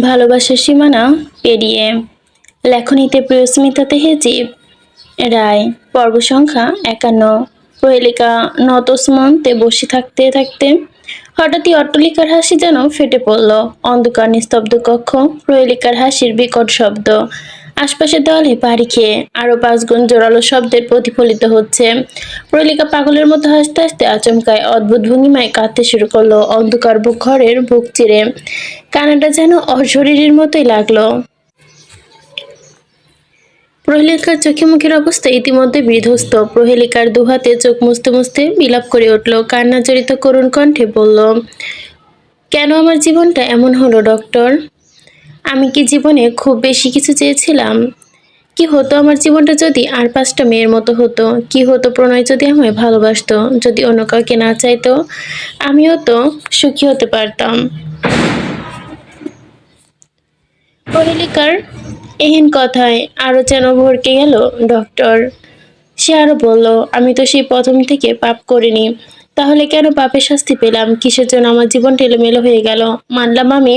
ভালোবাসার সীমানা পেরিয়ে লেখনীতে প্রিয়স্মিতা তেহেজিব রায় পর্ব সংখ্যা 51। প্রহেলিকা নতসমন্তে বসে থাকতে থাকতে হঠাৎই অট্টলিকার হাসি যেন ফেটে পড়ল। অন্ধকার নিস্তব্ধ কক্ষ, প্রহেলিকার হাসির বিকট শব্দ আশপাশের দেওয়ালে বাড়ি খেয়ে আরো 5 গুণ জোরালো শব্দের প্রতিফলিত হচ্ছে। প্রহেলিকা পাগলের মতো হাসতে হাসতে আচমকায় অদ্ভুত ভঙ্গিমায় কাঁদতে শুরু করলো। অন্ধকার ঘরের বুক চিরে কান্নাটা যেন অশরীরীর মতোই লাগলো। প্রহেলিকার চোখে মুখের অবস্থা ইতিমধ্যে বিধ্বস্ত। প্রহেলিকার দুহাতে চোখ মুছতে মুছতে বিলাপ করে উঠল, কান্না জড়িত করুণ কণ্ঠে বলল, কেন আমার জীবনটা এমন হলো ডক্টর? আমি কি জীবনে খুব বেশি কিছু চেয়েছিলাম? কি হতো আমার জীবনটা যদি আর 5টা মেয়ের মতো হতো? কি হতো প্রণয় যদি আমায় ভালোবাসতো, যদি অন্য কাউকে না চাইতো? আমিও তো সুখী হতে পারতাম। প্রহেলিকার এহেন কথায় আরো যেন ভড়কে গেল ডক্টর। সে আরো বলল, আমি তো সেই প্রথম থেকে পাপ করিনি, তাহলে কেন পাপের শাস্তি পেলাম? কিসের জন্য আমার জীবনটা এলোমেলো হয়ে গেল? মানলাম আমি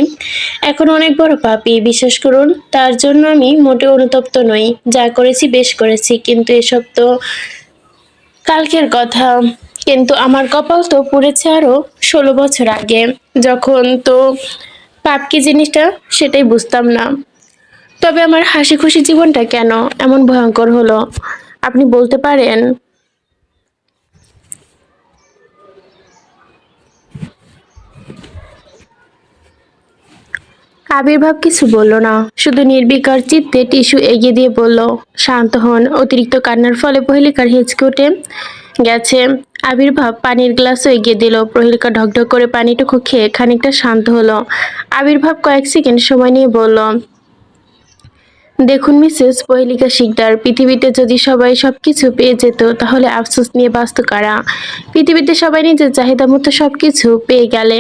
এখন অনেক বড় পাপী, বিশ্বাস করুন, তার জন্য আমি মোটেও অনুতপ্ত নই। যা করেছি বেশ করেছি, কিন্তু এসব তো কালকের কথা। কিন্তু আমার কপাল তো পুড়েছে আরো 16 বছর আগে, যখন তো পাপ কি জিনিসটা সেটাই বুঝতাম না। তবে আমার হাসি খুশি জীবনটা কেন এমন ভয়ঙ্কর হলো আপনি বলতে পারেন? আবির্ভাব কিছু বলল না, শুধু নির্বিকার চিত্তে টিস্যু এগিয়ে দিয়ে বলল, শান্ত হন। অতিরিক্ত কান্নার ফলে প্রহেলিকার হেঁচকে উঠে গেছে। আবির্ভাব পানির গ্লাসও এগিয়ে দিল। প্রহেলিকা ঢকঢক করে পানিটুকু খেয়ে খানিকটা শান্ত হলো। আবির্ভাব কয়েক সেকেন্ড সময় নিয়ে বলল, দেখুন মিসেস প্রহেলিকা শিকদার, পৃথিবীতে যদি সবাই সবকিছু পেয়ে যেত তাহলে আফসোস নিয়ে বাঁচত কারা? পৃথিবীতে সবাই নিজের চাহিদা মতো সবকিছু পেয়ে গেলে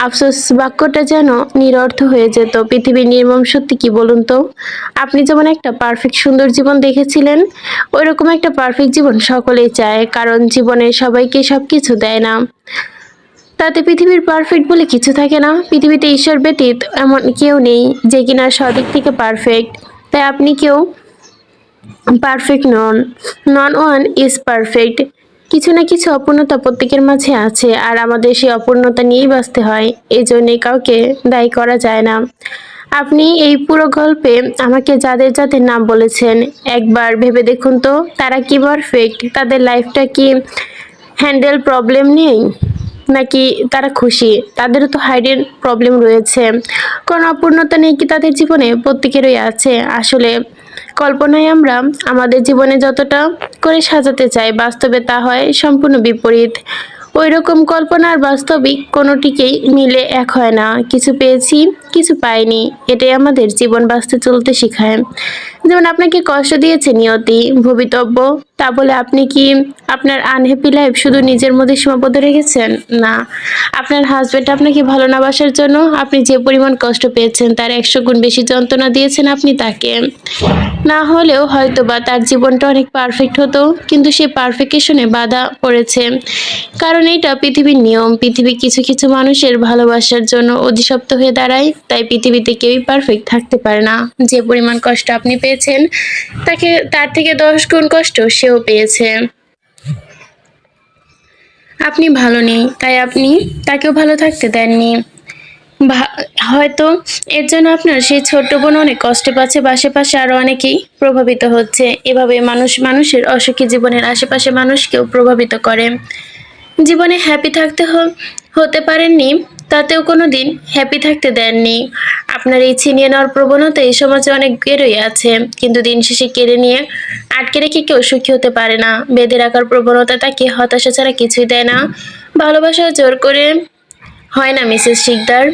আফসোস বাক্যটা যেন নিরর্থ হয়ে যেত। পৃথিবীর নির্মম সত্যি কি বলুন তো? আপনি যেমন একটা পারফেক্ট সুন্দর জীবন দেখেছিলেন, ওইরকম একটা পারফেক্ট জীবন সকলেই চায়, কারণ জীবনে সবাইকে সবকিছু দেয় না। তাতে পৃথিবীর পারফেক্ট বলে কিছু থাকে না। পৃথিবীতে ঈশ্বর ব্যতীত এমন কেউ নেই যে কিনা সদিক থেকে পারফেক্ট। তাই আপনি কেউ perfect non. Non one is perfect. কিছু না কিছু অপূর্ণতা প্রত্যেকের মাঝে আছে, আর আমাদের সেই অপূর্ণতা নিয়েই বাঁচতে হয়। এই জন্যে কাউকে দায়ী করা যায় না। আপনি এই পুরো গল্পে আমাকে যাদের যাদের নাম বলেছেন, একবার ভেবে দেখুন তো, তারা কি পারফেক্ট? তাদের লাইফটা কি হ্যান্ডেল প্রবলেম নেই, নাকি তারা খুশি? তাদেরও তো হাইডেন প্রবলেম রয়েছে। কোনো অপূর্ণতা নেই কি তাদের জীবনে? প্রত্যেকেরই আছে। আসলে কল্পনায় আমরা আমাদের জীবনে যতটা করে সাজাতে চাই, বাস্তবে তা হয় সম্পূর্ণ বিপরীত। ওই রকম কল্পনা আর বাস্তবিক কোনোটিকেই মিলে এক হয় না। কিছু পেয়েছি, কিছু পাইনি, এটাই আমাদের জীবন বাঁচতে চলতে শেখায়। যেমন আপনাকে কষ্ট দিয়েছে নিয়তি, ভবিতব্য, তা বলে আপনি কি আপনার আনহ্যাপি লাইফ শুধু নিজের মধ্যে সীমাবদ্ধ রেখেছেন? না, আপনার হাজবেন্ড আপনাকে ভালো না বাসার জন্য আপনি যে পরিমাণ কষ্ট পেয়েছেন তার 100 গুণ বেশি যন্ত্রণা দিয়েছেন আপনি তাকে। না হলেও হয়তোবা তার জীবনটা অনেক পারফেক্ট হতো, কিন্তু সে পারফেকশনে বাধা পড়েছে। কারণ এটা পৃথিবীর নিয়ম। পৃথিবী কিছু কিছু মানুষের ভালোবাসার জন্য অধিশপ্ত হয়ে দাঁড়ায়। তাই পৃথিবীতে কেউই পারফেক্ট থাকতে পারে না। যে পরিমাণ কষ্ট আপনি পেয়েছেন, তার থেকে 10 গুণ কষ্ট সেও পেয়েছে। আপনি ভালো নেই, তাই আপনি তাকেও ভালো থাকতে দেননি। হয়তো এর জন্য আপনার সেই ছোট্ট বোন অনেক কষ্ট পাচ্ছে, আশেপাশে আরো অনেকেই প্রভাবিত হচ্ছে। এভাবে মানুষ মানুষের অসুখী জীবনের আশেপাশে মানুষকেও প্রভাবিত করে। জীবনে হ্যাপি থাকতে হতে পারেননি, তাতেও কোনোদিন হ্যাপি থাকতে দেননি। আপনার এই ছিনিয়ে নেওয়ার প্রবণতা এই সমাজে অনেক বেরোই আছে, কিন্তু দিন শেষে কেড়ে নিয়ে আটকে রেখে কেউ সুখী হতে পারে না। বেঁধে রাখার প্রবণতা তাকে হতাশা ছাড়া কিছুই দেয় না। ভালোবাসা জোর করে হয় না মিসেস শিকদার,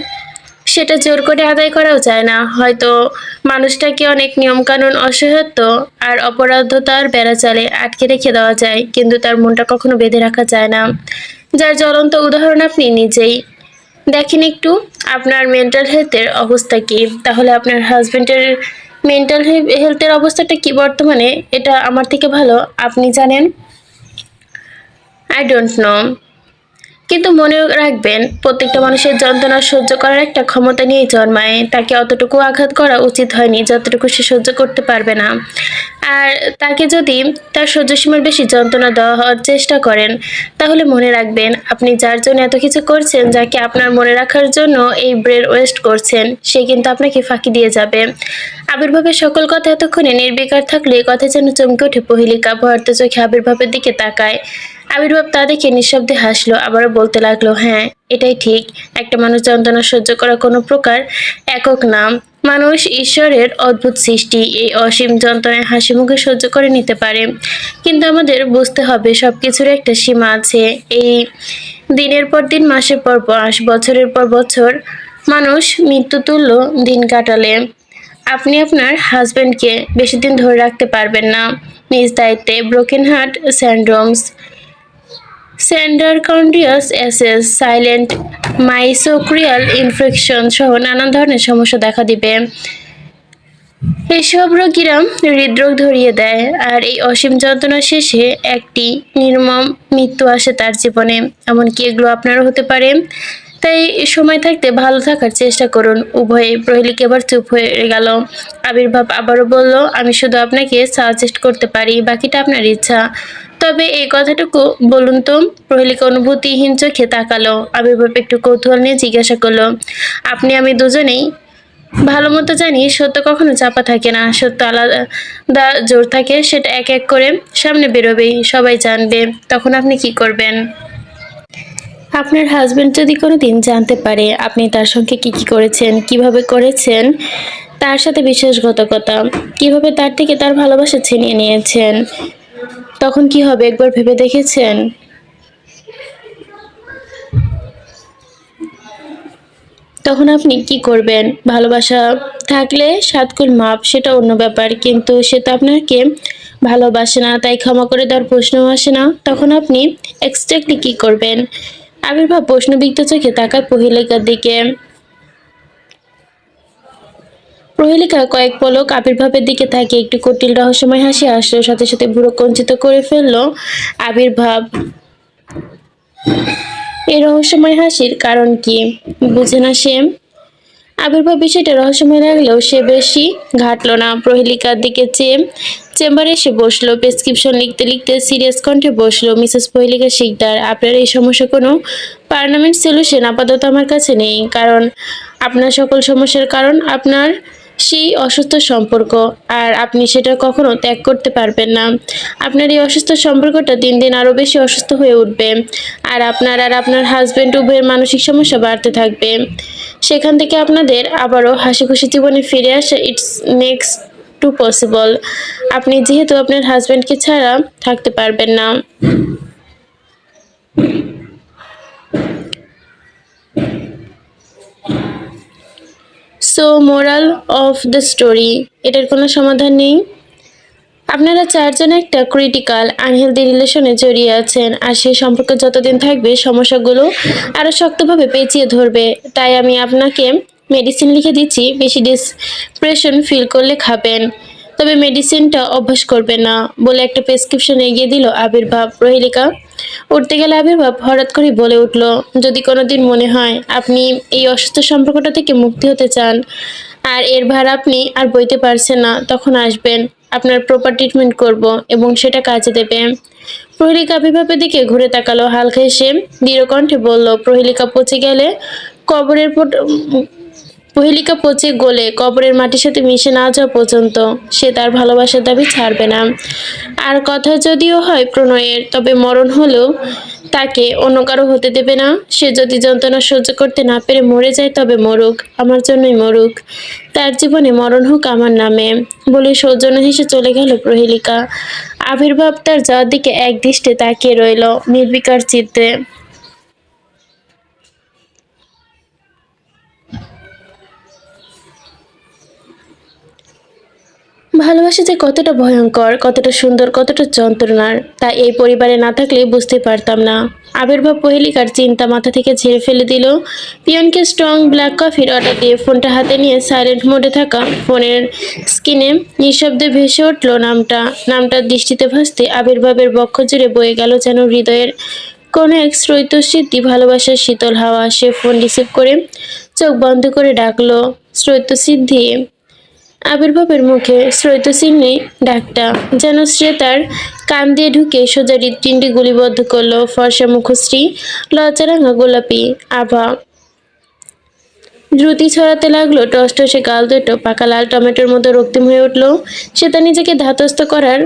সেটা জোর করে আদায় করাও যায় না। হয়তো মানুষটাকে অনেক নিয়মকানুন, অসহায়ত্ব আর অপরাধতার বেড়াচালে আটকে রেখে দেওয়া যায়, কিন্তু তার মনটা কখনো বেঁধে রাখা যায় না। যার জ্বলন্ত উদাহরণ আপনি নিজেই। দেখেন একটু আপনার মেন্টাল হেলথের অবস্থা কি, তাহলে আপনার হাজবেন্ডের মেন্টাল হেলথের অবস্থাটা কি বর্তমানে, এটা আমার থেকে ভালো আপনি জানেন। I don't know. কিন্তু মনে রাখবেন, প্রত্যেকটা মানুষের যন্ত্রণা সহ্য করার একটা ক্ষমতা নিয়েই জন্মায়। তাকে অতটুকু আঘাত করা উচিত হয়নি যতটুকু সে সহ্য করতে পারবে না। আর তাকে যদি তার সহ্যসীমার বেশি যন্ত্রণা দেওয়ার চেষ্টা করেন, তাহলে মনে রাখবেন আপনি যার জন্য এত কিছু করছেন, যাকে আপনার মনে রাখার জন্য এই ব্রেন ওয়েস্ট করছেন, সে কিন্তু আপনাকে ফাঁকি দিয়ে যাবে। আবির্ভাবের সকল কথা এতক্ষণে নির্বিকার থাকলে কথা যেন চমকে ওঠে প্রহেলিকা। ভয়ার্ত চোখে আবির্ভাবের দিকে তাকায়। আবির্ভাব তা দেখে নিঃশব্দে হাসলো, আবারও বলতে লাগলো, হ্যাঁ, এটাই ঠিক। একটা মানুষ যন্ত্রণা সহ্য করা কোনো প্রকার একক নাম। মানুষ ঈশ্বরের অদ্ভুত সৃষ্টি। এই অসীম যন্ত্রণায় হাসি মুখে সহ্য করে নিতে পারে, কিন্তু আমাদের বুঝতে হবে সবকিছুর একটা সীমা আছে। এই দিনের পর দিন, মাসের পর মাস, বছরের পর বছর মানুষ মৃত্যুতুল্য দিন কাটালে আপনি আপনার হাজবেন্ডকে বেশি দিন ধরে রাখতে পারবেন না। নিজ দায়িত্বে ব্রোকেন হার্ট স্যান্ড্রোমস, সেন্ডারকন্ডিয়াস অ্যাসেস, সাইলেন্ট মাইসোক্রিয়াল ইনফেকশন সহ নানান ধরনের সমস্যা দেখা দিবে। এসব রোগীরা হৃদরোগ ধরিয়ে দেয়, আর এই অসীম যন্ত্রণা শেষে একটি নির্মম মৃত্যু আসে তার জীবনে। এমনকি এগুলো আপনারও হতে পারে। তাই সময় থাকতে ভালো থাকার চেষ্টা করুন। উভয়ে। প্রহেলিকা এবার চুপ হয়ে গেল। আবির্ভাব আবারও বলল, আমি শুধু আপনাকে সাজেস্ট করতে পারি, বাকিটা আপনার ইচ্ছা। তবে এই কথাটুকু বলুন তো। প্রহেলিকা অনুভূতিহীন চোখে তাকালো। আবির্ভাব একটু কৌতূহল নিয়ে জিজ্ঞাসা করলো, আপনি আমি দুজনেই ভালো মতো জানি সত্য কখনো চাপা থাকে না। সত্য আলাদা জোর থাকে, সেটা এক এক করে সামনে বেরোবেই, সবাই জানবে। তখন আপনি কি করবেন? আপনার হাজবেন্ড যদি কোনোদিন জানতে পারে আপনি তার সঙ্গে কি করেছেন, কিভাবে করেছেন, তার সাথে বিশ্বাসঘাতকতা, কিভাবে তার থেকে তার ভালোবাসা ছিনিয়ে নিয়েছেন, তখন কি হবে একবার ভেবে দেখেছেন? তখন আপনি কি করবেন? ভালোবাসা থাকলে সাতকুল মাপ, সেটা অন্য ব্যাপার, কিন্তু সে তো আপনাকে ভালোবাসে না, তাই ক্ষমা করে দেওয়ার প্রশ্নও আসে না। তখন আপনি এক্স্যাক্টলি কি করবেন? আবির্ভাব প্রশ্নবিদ্ধ চোখে তাকায় প্রহেলিকার দিকে। প্রহেলিকা কয়েক পলক আবির্ভাবের দিকে তাকে একটু কুটিল রহস্যময় হাসি আসলো, সাথে সাথে ভ্রু কুঞ্চিত করে ফেললো আবির্ভাব। এই রহস্যময় হাসির কারণ কি বুঝে না সে। আবির্ভাব বিষয়টা রহস্যময় লাগলেও সে বেশি ঘাটল না। প্রহেলিকার দিকে চেয়ে চেম্বারে এসে বসলো। প্রেসক্রিপশন লিখতে লিখতে সিরিয়াস কণ্ঠে বসলো, মিসেস প্রহেলিকা শিকদার, আপনার এই সমস্যা কোনো পার্মানেন্ট সলিউশন আপাতত আমার কাছে নেই। কারণ আপনার সকল সমস্যার কারণ আপনার সেই অসুস্থ সম্পর্ক, আর আপনি সেটা কখনো ত্যাগ করতে পারবেন না। আপনার এই অসুস্থ সম্পর্কটা দিন দিন আরও বেশি অসুস্থ হয়ে উঠবে, আর আপনার হাজবেন্ড উভয়ের মানসিক সমস্যা বাড়তে থাকবে। সেখান থেকে আপনাদের আবারও হাসি খুশি জীবনে ফিরে আসা ইটস নেক্সট টু পসিবল। আপনি যেহেতু আপনার হাজবেন্ডকে ছাড়া থাকতে পারবেন না। So moral of the story, এটার কোনো সমাধান নেই। আপনারা চারজন একটা ক্রিটিক্যাল আনহেলদি রিলেশনে জড়িয়ে আছেন, আর সেই সম্পর্ক যতদিন থাকবে সমস্যাগুলো আরও শক্তভাবে পেঁচিয়ে ধরবে। তাই আমি আপনাকে মেডিসিন লিখে দিচ্ছি, বেশি ডিপ্রেশন ফিল করলে খাবেন, তবে মেডিসিনটা অভ্যাস করবেন না, বলে একটা প্রেসক্রিপশন এগিয়ে দিল আবির্ভাব। প্রহেলিকা উঠতে গেলে আবির্ভাব হঠাৎ করে বলে উঠল, যদি কোনোদিন মনে হয় আপনি এই অসুস্থ সম্পর্কটা থেকে মুক্তি হতে চান, আর এর ভার আপনি আর বইতে পারছেন না, তখন আসবেন, আপনার প্রপার ট্রিটমেন্ট করব এবং সেটা কাজে দেবে। প্রহেলিকা আবির্ভাবের দিকে ঘুরে তাকালো, হালকা হেসে দৃঢ় কণ্ঠে বলল, কবরের প্রহেলিকা পচে গলে কবরের মাটির সাথে মিশে না যাওয়া পর্যন্ত সে তার ভালোবাসার দাবি ছাড়বে না। আর কথা যদিও হয় প্রণয়ের, তবে মরণ হলেও তাকে অন্য কারো হতে দেবে না। সে যদি যন্ত্রণা সহ্য করতে না পেরে মরে যায়, তবে মরুক, আমার জন্যই মরুক, তার জীবনে মরণ হোক আমার নামে, বলে সৌজন্য হেসে চলে গেল প্রহেলিকা। আবির্ভাব তার যাওয়ার দিকে এক দৃষ্টে তাকিয়ে রইল নির্বিকার চিত্তে। ভালোবাসা যে কতটা ভয়ঙ্কর, কতটা সুন্দর, কতটা যন্ত্রণার, তা এই পরিবারে না থাকলে বুঝতে পারতাম না। আবির্ভাব প্রহেলিকার চিন্তা মাথা থেকে ঝেড়ে ফেলে দিল। পিয়নকে স্ট্রং ব্ল্যাক কফির অর্ডার দিয়ে ফোনটা হাতে নিয়ে সাইলেন্ট মোডে থাকা ফোনের স্ক্রিনে নিঃশব্দে ভেসে উঠল নামটা। নামটার দৃষ্টিতে ভাসতে আবির্ভাবের বক্ষ জুড়ে বয়ে গেল যেন হৃদয়ের কোন এক শ্রৈত স্মৃতি, ভালোবাসার শীতল হাওয়া। সে ফোন রিসিভ করে চোখ বন্ধ করে ডাকলো, শ্রৈত সিদ্ধি। আবির্ভাবের মুখে শ্রৈত চিহ্নে ডাকটা যেন সে তার কান দিয়ে ঢুকে সোজা হৃৎপিণ্ডে গুলিবদ্ধ করলো। ফর্সা মুখশ্রী, লজ্জারাঙা গোলাপি আভা দ্রুতি ছড়াতে লাগলো। টসটসে গাল দুটো পাকা লাল টমেটোর মতো রক্তিম হয়ে উঠল। সে তার নিজেকে ধাতস্থ করার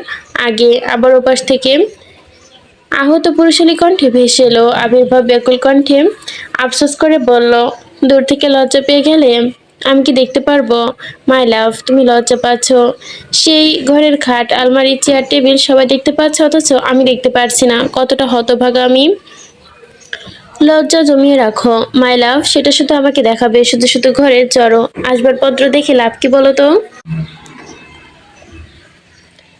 আগে আবার ওপাশ থেকে আহত পুরুষালী কণ্ঠে ভেসে এলো। আবির্ভাব ব্যাকুল কণ্ঠে আফসোস করে বলল, দূর থেকে লজ্জা পেয়ে গেলে আমি কি দেখতে পারবো? মাই লাভ, তুমি লজ্জা পাচ্ছ। সেই ঘরের খাট, আলমারি, চেয়ার, টেবিল সবাই দেখতে পাচ্ছে, অথচ আমি দেখতে পারছি না। কতটা হতভাগা আমি। লজ্জা জমিয়ে রাখো মাই লাভ, সেটা শুধু আমাকে দেখাবে। শুধু শুধু ঘরের জড়ো আসবাবপত্র দেখে লাভ কি বলো তো?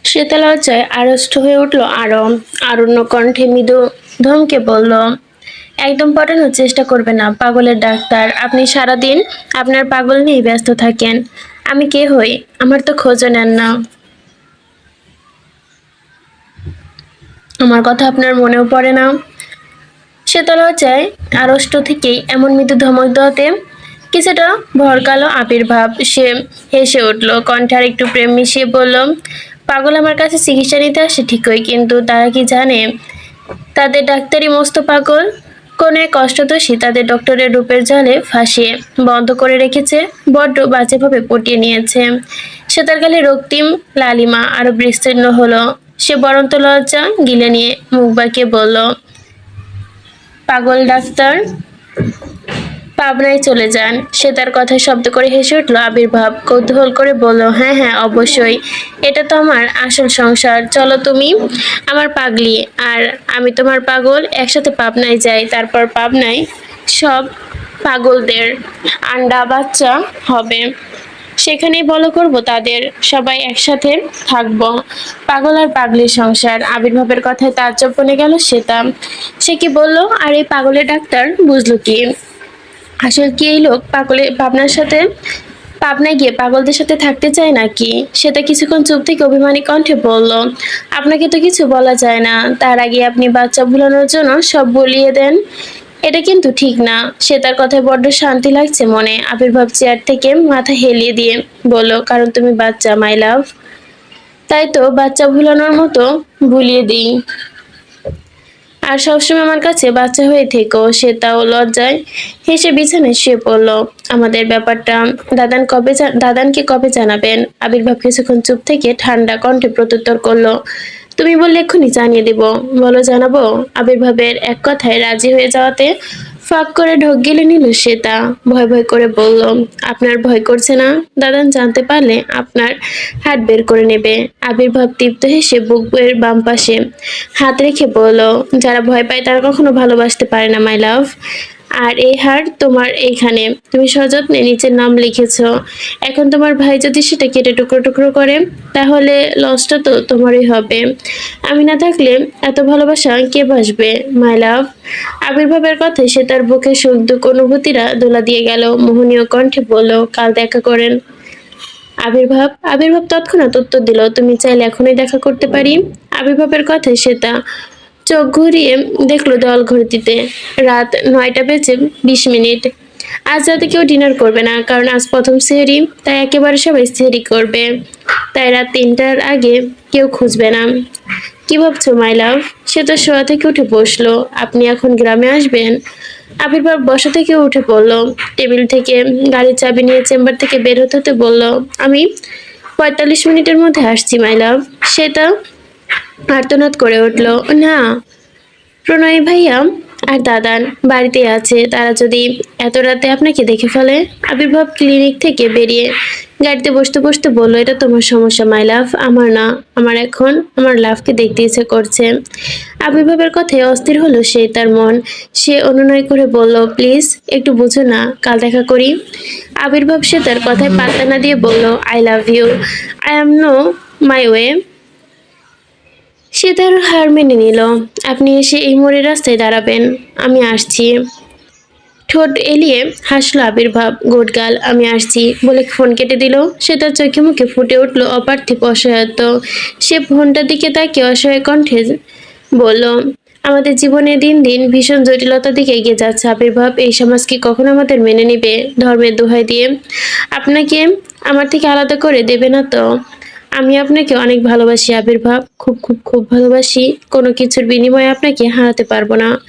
শ্বেতা লজ্জায় আড়ষ্ট হয়ে উঠল আরো। আরণ্য কণ্ঠে মৃদু ধমকে বলল, একদম পটানোর চেষ্টা করবে না, পাগলের ডাক্তার। আপনি সারাদিন আপনার পাগল নিয়ে ব্যস্ত থাকেন। আমি কে হই? আমার তো খোঁজও নেন না। আমার কথা আপনার মনেও পড়ে না। শ্বেতা লজ্জায় আড়ষ্ট থেকেই এমন মৃদু ধমক দেওয়াতে কিছুটা ভরকালো আবির্ভাব। সে হেসে উঠল, কণ্ঠে আর একটু প্রেম মিশিয়ে বলল, পাগল আমার কাছে চিকিৎসা নিতে আসে ঠিকই, কিন্তু তারা কি জানে তাদের ডাক্তারি মস্ত পাগল? কোন এক কষ্টদোষী তাদের ডক্টরের রূপের জালে ফাঁসিয়ে বন্ধ করে রেখেছে, বড্ড বাজেভাবে পটিয়ে নিয়েছে। সে তার গালে রক্তিম লালিমা আরো বিস্তীর্ণ হলো। সে বরন্ত লজ্জা গিলে নিয়ে মুখ বাঁকিয়ে বলল, পাগল ডাক্তার পাবনায় চলে যান। সে তার কথায় শব্দ করে হেসে উঠল। আবির্ভাব কৌতূহল করে বলল, হ্যাঁ হ্যাঁ অবশ্যই, এটা তো আমার আসল সংসার। চলো তুমি আমার পাগলি আর আমি তোমার পাগল একসাথে পাবনায় যাই, তারপর পাবনায় সব পাগলদের আন্ডা বাচ্চা হবে, সেখানেই বলো করব তাদের, সবাই একসাথে থাকবো। পাগল আর পাগলির সংসার। আবির্ভাবের কথায় তাজ্জব বনে গেল শ্বেতা। সে কি বললো? আর এই পাগলের ডাক্তার বুঝলো কি? আসলে কি এই লোক পাবনার সাথে পাবনায় গিয়ে পাগলদের সাথে থাকতে চায় নাকি? সেটা কিছুক্ষণ চুপ থেকে অভিমানী কণ্ঠে বলল, আপনাকে তো কিছু বলা যায় না, তার আগে আপনি বাচ্চা ভুলানোর জন্য সব বলিয়ে দেন। এটা কিন্তু ঠিক না। সে তার কথায় বড্ড শান্তি লাগছে মনে। আবির্ভাব চেয়ার থেকে মাথা হেলিয়ে দিয়ে বলল, কারণ তুমি বাচ্চা মাই লাভ, তাই তো বাচ্চা ভুলানোর মতো ভুলিয়ে দিই। আর সবসময় আমার কাছে বাচ্চা হয়ে থেকো। সে তাও লজ্জায় হেসে বিছানায় শুয়ে পড়ল। আমাদের ব্যাপারটা দাদানকে কবে জানাবেন? আবির্ভাব কিছুক্ষণ চুপ থেকে ঠান্ডা কণ্ঠে প্রত্যুত্তর করলো, তুমি বললে এক্ষুনি জানিয়ে দেব। বলো জানাবো। আবির্ভাবের এক কথায় রাজি হয়ে যাওয়াতে ফাঁক করে ঢোক গিলে নিল শ্বেতা। ভয় ভয় করে বলল, আপনার ভয় করছে না? দাদান জানতে পারলে আপনার হাত বের করে নেবে। আবির্ভাব তৃপ্ত হেসে বুকের বাম পাশে হাত রেখে বলল, যারা ভয় পায় তারা কখনো ভালোবাসতে পারে না মাই লাভ। আর এই হার তোমার এইখানে, তুমি সযত্নে নিচের নাম লিখেছো। এখন তোমার ভাই যদি সেটা কেটে টুকরো টুকরো করে, তাহলে লসটা তো তোমারই হবে। আমি না থাকলে এত ভালোবাসা কে বাসবে মাই লাভ? আবির্ভাবের কথায় সে তার বুকে সুখ দুঃখ অনুভূতিরা দোলা দিয়ে গেল। মোহনীয় কণ্ঠে বলল, কাল দেখা করেন। আবির্ভাব তৎক্ষণাৎ উত্তর দিল, তুমি চাইলে এখনই দেখা করতে পারি। আবির্ভাবের কথায় শ্বেতা চোখ ঘুরিয়ে দেখলো দেওয়াল ঘড়িতে রাত 9টা বেজে 20 মিনিট। আজ রাতে কেউ ডিনার করবে না, কারণ আজ প্রথম সেহরি, তাই একেবারে সবাই সেহরি করবে। তাই রাত 3টার আগে কেউ খুঁজবে না। কি ভাবছো মাই লাভ? সে তো শোয়া থেকে উঠে বসলো। আপনি এখন গ্রামে আসবেন? আবির্ভাব বসা থেকে উঠে পড়লো। টেবিল থেকে গাড়ির চাবি নিয়ে চেম্বার থেকে বের হতে হতে বলল, আমি 45 মিনিটের মধ্যে আসছি মাই লাভ। সেটা আর্তনাদ করে উঠল, না, প্রণয় ভাইয়া আর দাদান বাড়িতে আছে, তারা যদি এত রাতে আপনাকে দেখে ফেলে। আবির্ভাব ক্লিনিক থেকে বেরিয়ে গাড়িতে বসতে বসতে বলল, এটা তোমার সমস্যা মাই লাভ, আমার না। আমার এখন আমার লাভকে দেখতে ইচ্ছে করছে। আবির্ভাবের কথায় অস্থির হলো সে তার মন। সে অনুনয় করে বলল, প্লিজ একটু বুঝো না, কাল দেখা করি। আবির্ভাব সে তার কথায় পাত্তা না দিয়ে বলল, I love you, I am no my way. সে তার হার মেনে নিল। আপনি এসে এই মোড়ের রাস্তায় দাঁড়াবেন, আমি আসছি। ঠোঁট এলিয়ে হাসলো আবির্ভাব। গুড গার্ল, আমি আসছি বলে ফোন কেটে দিল। সে তার চোখে মুখে ফুটে উঠল অপার্থিব অসহায়ত্ব। সে ফোনটার দিকে তাকিয়ে অসহায় কণ্ঠে বলল, আমাদের জীবনে দিন দিন ভীষণ জটিলতার দিকে এগিয়ে যাচ্ছে আবির্ভাব। এই সমাজ কি কখনো আমাদের মেনে নিবে? ধর্মের দোহাই দিয়ে আপনাকে আমার থেকে আলাদা করে দেবে না তো? আমি আপনাকে অনেক ভালোবাসি আবির্ভাব, খুব খুব খুব ভালোবাসি। কোনো কিছুর বিনিময়ে আপনাকে হারাতে পারবো না।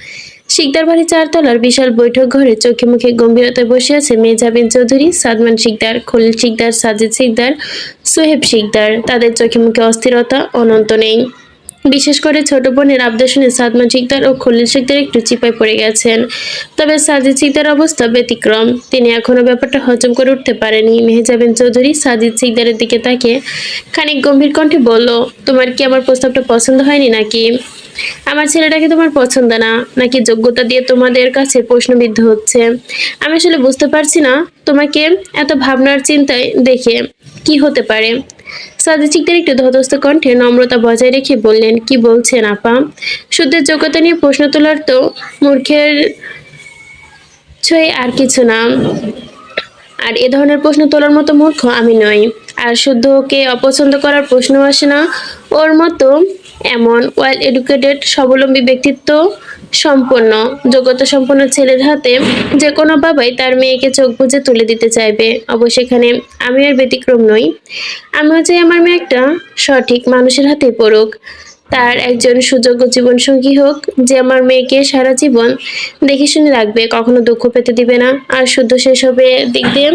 শিকদার বাড়ি ৪ তলার বিশাল বৈঠক ঘরে চোখে মুখে গম্ভীরতায় বসে আছে মেহজাবিন চৌধুরী, সাদমান শিকদার, খলিল শিকদার, সাজিদ শিকদার, সোহেব শিকদার। তাদের চোখে মুখে অস্থিরতা অনন্ত নেই। বিশেষ করে ছোট বোনের আবদার শুনে সাদমান শিকদার ও খলিল শিকদার একটু চিপায় পড়ে গেছেন। তবে সাজিদ শিকদার অবস্থা ব্যতিক্রম। তিনি এখনো ব্যাপারটা হজম করে উঠতে পারেনি। মেহজাবিন চৌধুরী সাজিদ শিকদারের দিকে তাকিয়ে খানিক গম্ভীর কণ্ঠে বলল, তোমার কি আমার প্রস্তাবটা পছন্দ হয়নি নাকি? আমার ছেলেটাকে তোমার পছন্দ না, নাকি যোগ্যতা দিয়ে তোমাদের কাছে প্রশ্নবিদ্ধ হচ্ছে? আমি আসলে বুঝতে পারছি না তোমাকে এত ভাবনার চিন্তায় দেখে কি হতে পারে। সাজিদ শিকদার একটু ধতস্থ কণ্ঠে নম্রতা বজায় রেখে বললেন, কি বলছেন আপা? শুদ্ধের যোগ্যতা নিয়ে প্রশ্ন তোলার তো মূর্খের ছয় আর কিছু না। আর এ ধরনের প্রশ্ন তোলার মতো মূর্খ আমি নই। আর শুদ্ধকে অপছন্দ করার প্রশ্ন আসে না ওর মতো এমন ওয়েল এডুকেটেড স্বাবলম্বী ব্যক্তিত্ব সম্পন্ন যোগ্যতা সম্পন্ন ছেলের হাতে যে কোনো বাবাই তার মেয়েকে চোখ বুজে তুলে দিতে চাইবে। অবশ্য এখানে আমি আর ব্যতিক্রম নই। আমিও চাই আমার মেয়ে একটা সঠিক মানুষের হাতে পড়ুক, তার একজন সুযোগ্য জীবনসঙ্গী হোক, যে আমার মেয়েকে সারা জীবন দেখে শুনে রাখবে, কখনো দুঃখ পেতে দিবে না। আর শুদ্ধ সেসবে দিক দিয়ে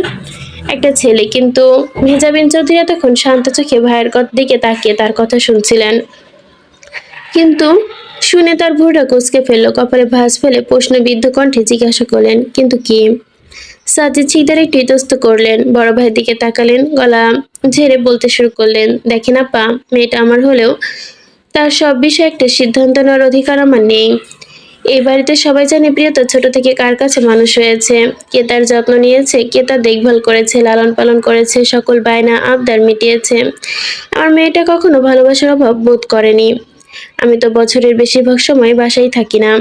একটা ছেলে। কিন্তু মেহজাবিন চৌধুরী এতক্ষণ শান্ত চোখে ভাইয়ের দিকে তাকিয়ে তার কথা শুনছিলেন। কিন্তু শুনে তার ভুরুটা কুঁচকে ফেললো, কপালে ভাঁজ ফেলে প্রশ্নবিদ্ধ কণ্ঠে জিজ্ঞাসা করলেন, কিন্তু কি? সাজিদ শিকদার একটু ইতস্ত করলেন, বড় ভাইয়ের দিকে তাকালেন, গলা ঝেড়ে বলতে শুরু করলেন, দেখেন আপা, মেয়েটা আমার হলেও তার সব বিষয়ে একটা সিদ্ধান্ত নেওয়ার অধিকার আমার নেই। এই বাড়িতে সবাই জানে প্রিয়তা ছোট থেকে কার কাছে মানুষ হয়েছে, কে তার যত্ন নিয়েছে, কে তার দেখভাল করেছে, লালন পালন করেছে, সকল বায়না আবদার মিটিয়েছে। আমার মেয়েটা কখনো ভালোবাসার অভাব বোধ করেনি। আমি তো বছরের বেশিরভাগ সময় বাসায় থাকি না।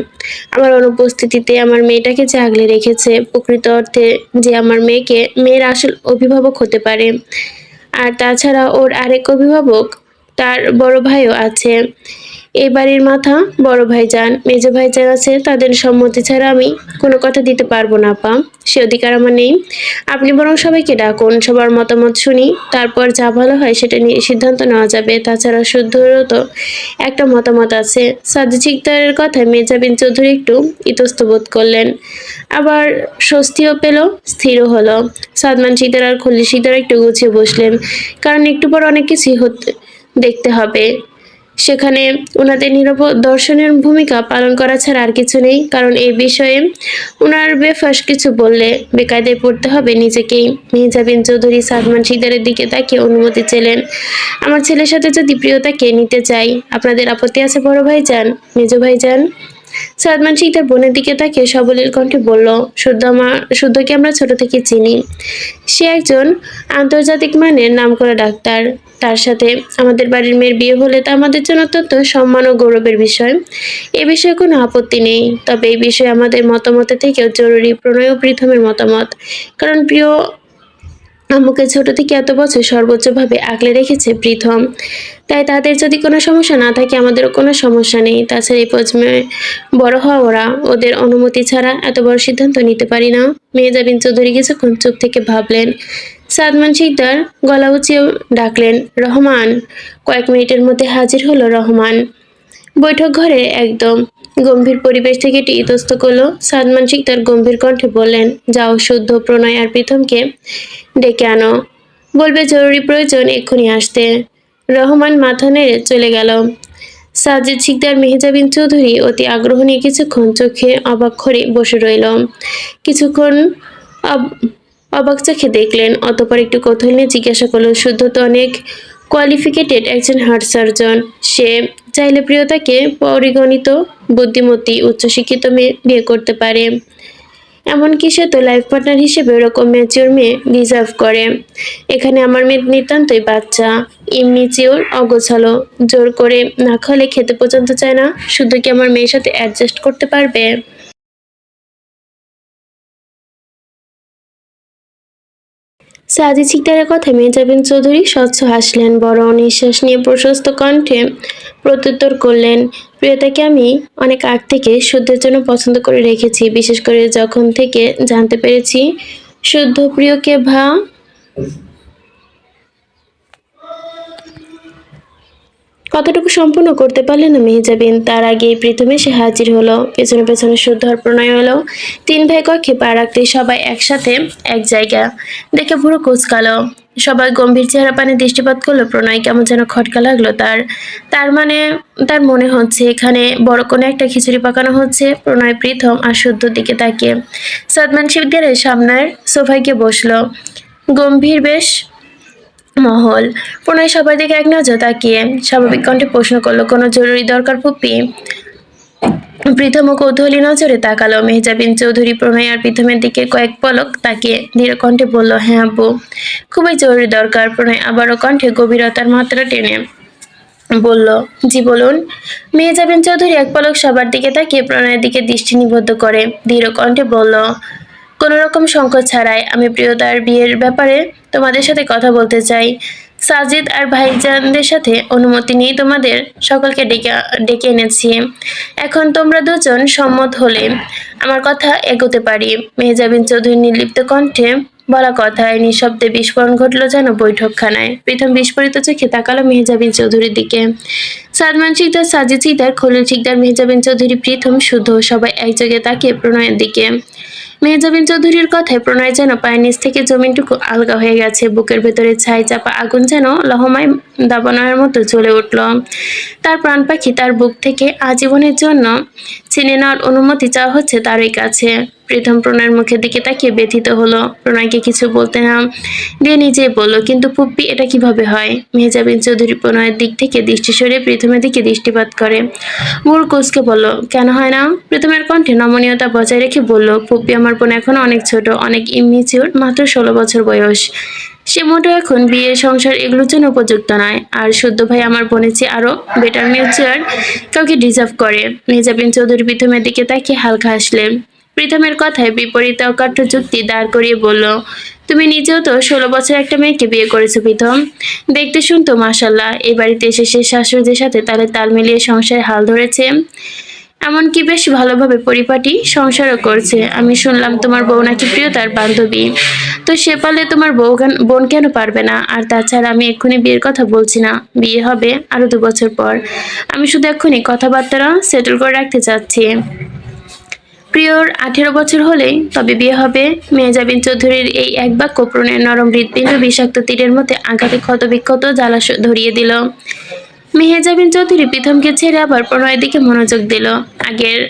আমার অনুপস্থিতিতে আমার মেয়েটাকে যে আগলে রেখেছে, প্রকৃত অর্থে যে আমার মেয়ের আসল অভিভাবক হতে পারে। আর তাছাড়া ওর আরেক অভিভাবক, তার বড় ভাইও আছে। এই বাড়ির মাথা বড় ভাইজান, মেজো ভাইজান আছে, তাদের সম্মতি ছাড়া আমি কোনো কথা দিতে পারবো না আপা। সে অধিকার আমার নেই। আপনি বরং সবাইকে ডাকুন, সবার মতামত শুনি, তারপর যা ভালো হয় সেটা নিয়ে সিদ্ধান্ত নেওয়া যাবে। তাছাড়া শুদ্ধরও তো একটা মতামত আছে। সাজিদ শিকদারের কথায় মেহজাবিন চৌধুরী একটু ইতস্ত বোধ করলেন, আবার স্বস্তিও পেল, স্থিরও হলো। সাদমান শিকদার আর খলিল শিকদার একটু গুছিয়ে বসলেন, কারণ একটু পর অনেক কিছুই দেখতে হবে। সেখানে ওনাদের নীরব দর্শনের ভূমিকা পালন করা ছাড়া আর কিছু নেই। কারণ এই বিষয়ে ওনার বেফাঁস কিছু বললে বেকায়দায় পড়তে হবে নিজেকেই। মেহজাবিন চৌধুরী সাদমান শিকদারের দিকে তাকিয়ে অনুমতি চেলেন, আমার ছেলের সাথে যদি প্রিয়তাকে নিতে চাই, আপনাদের আপত্তি আছে বড় ভাইজান, মেজো ভাইজান? সাদমান শিকদার বোনের দিকে তাকিয়ে সবলীল কণ্ঠে বলল, শুদ্ধকে আমরা ছোট থেকে চিনি। সে একজন আন্তর্জাতিক মানের নামকরা ডাক্তার। তার সাথে আমাদের বাড়ির মেয়ের বিয়ে হলে তা আমাদের জন্য অত্যন্ত সম্মান ও গৌরবের বিষয়। এ বিষয়ে কোনো আপত্তি নেই। তবে এই বিষয়ে আমাদের মতামতের থেকেও জরুরি প্রণয় ও প্রীতমের মতামত। কারণ প্রিয় আম্মুকে ছোট থেকে এত বছর সর্বোচ্চভাবে আগলে রেখেছে প্রীতম। তাই তাদের যদি কোনো সমস্যা না থাকে, আমাদেরও কোনো সমস্যা নেই। তাছাড়া এই প্রজন্মে বড় হওয়া ওরা, ওদের অনুমতি ছাড়া এত বড় সিদ্ধান্ত নিতে পারি না। মেহজাবিন চৌধুরী কিছুক্ষণ চুপ থেকে ভাবলেন। সাদমান শিকদার গলা উঁচিয়ে ডাকলেন, রহমান। কয়েক মিনিটের মধ্যে হাজির হলো রহমান। বৈঠক ঘরে একদম গম্ভীর পরিবেশ থেকে এটি ইতস্ত করলো। সাদমান শিকদার গম্ভীর কণ্ঠে বললেন, যাও শুদ্ধ, প্রণয় আর প্রীতমকে ডেকে আনো, বলবে জরুরি প্রয়োজন এক্ষুনি আসতে। রহমান মাথা নেড়ে চলে গেল। সাজিদ শিকদার মেহজাবিন চৌধুরী অতি আগ্রহ নিয়ে কিছুক্ষণ চোখে অবাক করে বসে রইল। কিছুক্ষণ অব- অবাক চোখে দেখলেন, অতপর একটু কৌতূহল নিয়ে জিজ্ঞাসা করলো, শুদ্ধ তো অনেক কোয়ালিফিকেটেড একজন হার্ট সার্জন। সে চাইলে প্রিয়তাকে পরিগণিত বুদ্ধিমতী উচ্চশিক্ষিত মেয়ে বিয়ে করতে পারে। এমনকি সে তো লাইফ পার্টনার হিসেবে ওরকম ম্যাচিওর মেয়ে ডিজার্ভ করে। এখানে আমার মেয়ে নিতান্তই বাচ্চা, ইমমিচিওর, অগোছালো, জোর করে না খাওয়ালে খেতে পর্যন্ত চায় না। শুধু কি আমার মেয়ের সাথে অ্যাডজাস্ট করতে পারবে? সাজিদ শিকদারের কথায় মেহজাবিন চৌধুরী স্বচ্ছ হাসলেন, বড় নিঃশ্বাস নিয়ে প্রশস্ত কণ্ঠে প্রত্যুত্তর করলেন, প্রিয়তাকে আমি অনেক আগ থেকে শুদ্ধের জন্য পছন্দ করে রেখেছি, বিশেষ করে যখন থেকে জানতে পেরেছি শুদ্ধ প্রিয়কে কথাটুকু সম্পূর্ণ করতে পারলেন না মেহজাবিন। তার আগেই প্রথমে সে হাজির হলো, পেছনে পেছনে শুদ্ধ আর প্রণয় হলো। তিন ভাই কক্ষে পা রাখতেই সবাই একসাথে এক জায়গা দেখে পুরো কুচকালো। সবাই গম্ভীর চেহারা পানে দৃষ্টিপাত করলো। প্রণয় কেমন যেন খটকা লাগলো তার। তার মানে তার মনে হচ্ছে এখানে বড় কোনো একটা খিচুড়ি পাকানো হচ্ছে। প্রণয় প্রীতম আর শুদ্ধর দিকে তাকিয়ে সাদমান শিকদারের সামনের সোফায় গিয়ে বসলো। গম্ভীর বেশ মহল। প্রণয় সবার দিকে এক নজর তাকিয়ে স্বাভাবিক কণ্ঠে প্রশ্ন করলো, কোনো জরুরি দরকার ফুপ্পি? প্রীতম কৌতূহলী নজরে তাকালো। মেহজাবিন চৌধুরী প্রণয় আর প্রীতমের দিকে কয়েক পলক তাকিয়ে ধীর কণ্ঠে বলল, হ্যাঁ আব্বু, খুবই জরুরি দরকার। প্রণয় আবারও কণ্ঠে গভীরতার মাত্রা টেনে বলল, জি বলুন। মেহজাবিন চৌধুরী এক পলক সবার দিকে তাকিয়ে প্রণয়ের দিকে দৃষ্টি নিবদ্ধ করে ধীর কণ্ঠে বলল, কোনো রকম সংকোচ ছাড়াই আমি প্রিয়তার বিয়ের ব্যাপারে তোমাদের সাথে কথা বলতে চাই। সাজিদ আর ভাইজানদের সাথে অনুমতি নিয়ে তোমাদের সকলকে ডেকে এনেছি। এখন তোমরা দুজন সম্মত হলে আমার কথা এগোতে পারি। মেহজাবিন চৌধুরী নির্লিপ্ত কণ্ঠে বলা কথায় নিঃশব্দে বিস্ফোরণ ঘটল যেন বৈঠকখানায়। প্রথম বিস্ফোরিত চোখে তাকালো মেহজাবিন চৌধুরীর দিকে। সাদমান শিকদার, সাজিদ শিকদার, খলিল শিকদার, মেহজাবিন চৌধুরী, প্রীতম, শুদ্ধ সবাই একযোগে তাকিয়ে প্রণয়ের দিকে। মেহজাবিন চৌধুরীর কথায় প্রণয় যেন পায়ের নিচ থেকে জমিনটুকু আলগা হয়ে গেছে। বুকের ভেতরে ছাই চাপা আগুন যেন লহমায় দাবানলের মতো জ্বলে উঠল। তার প্রাণ পাখি তার বুক থেকে আজীবনের জন্য ছিনে নেওয়ার অনুমতি চাওয়া হচ্ছে তারই কাছে। প্রীতম প্রণয়ের মুখের দিকে তাকিয়ে ব্যথিত হলো। প্রণয়কে কিছু বলতে না দিয়ে নিজেই বলল, কিন্তু ফুপ্পি এটা কিভাবে হয়? মেহজাবিন চৌধুরী প্রণয়ের দিক থেকে দৃষ্টি সরিয়ে প্রীতমের দিকে দৃষ্টিপাত করে ভুরু কুঁচকে বলল, কেন হয় না? প্রীতমের কণ্ঠে নমনীয়তা বজায় রেখে বলল, ফুপ্পি আমার বোন এখনো অনেক ছোট, অনেক ইমিচিউর, মাত্র 16 বছর বয়স। সে মোটেও এখন বিয়ে সংসার এগুলোর জন্য উপযুক্ত নয়। আর শুদ্ধ ভাই আমার বোনের চেয়ে আরো বেটার মিউচুয়ার কাউকে ডিজার্ভ করে। মেহজাবিন চৌধুরী প্রীতমের দিকে তাকিয়ে হালকা হাসলেন। প্রীতমের কথায় বিপরীত অকাট্য যুক্তি দাঁড় করিয়ে বলল, তুমি নিজেও তো 16 বছর একটা মেয়েকে বিয়ে করেছো প্রীতম। দেখতে শুনতো মাশাল্লাহ। এই বাড়িতে এসে সে শাশুড়িদের সাথে তাল মিলিয়ে সংসারে হাল ধরেছে, এমনকি বেশ ভালোভাবে পরিপাটি সংসারও করছে। আমি শুনলাম তোমার বউ নাকি প্রিয়তার বান্ধবী। তো সে পারলে তোমার বোন কেন পারবে না? আর তাছাড়া আমি এক্ষুনি বিয়ের কথা বলছি না, বিয়ে হবে আরো 2 বছর পর। আমি শুধু এক্ষুনি কথাবার্তা সেটেল করে রাখতে চাচ্ছি। প্রিয়র 18 বছর হলেই তবে বিয়ে হবে। মেহজাবিন চৌধুরীর এই এক বাক্য প্রণয়ের নরম হৃৎপিণ্ড বিষাক্ত তীরের মধ্যে আঘাতে ক্ষতবিক্ষত জ্বালা ধরিয়ে দিল। মেহজাবিন চৌধুরী প্রীতমকে ছেড়ে আবার প্রণয়ের দিকে মনোযোগ দিল। আগের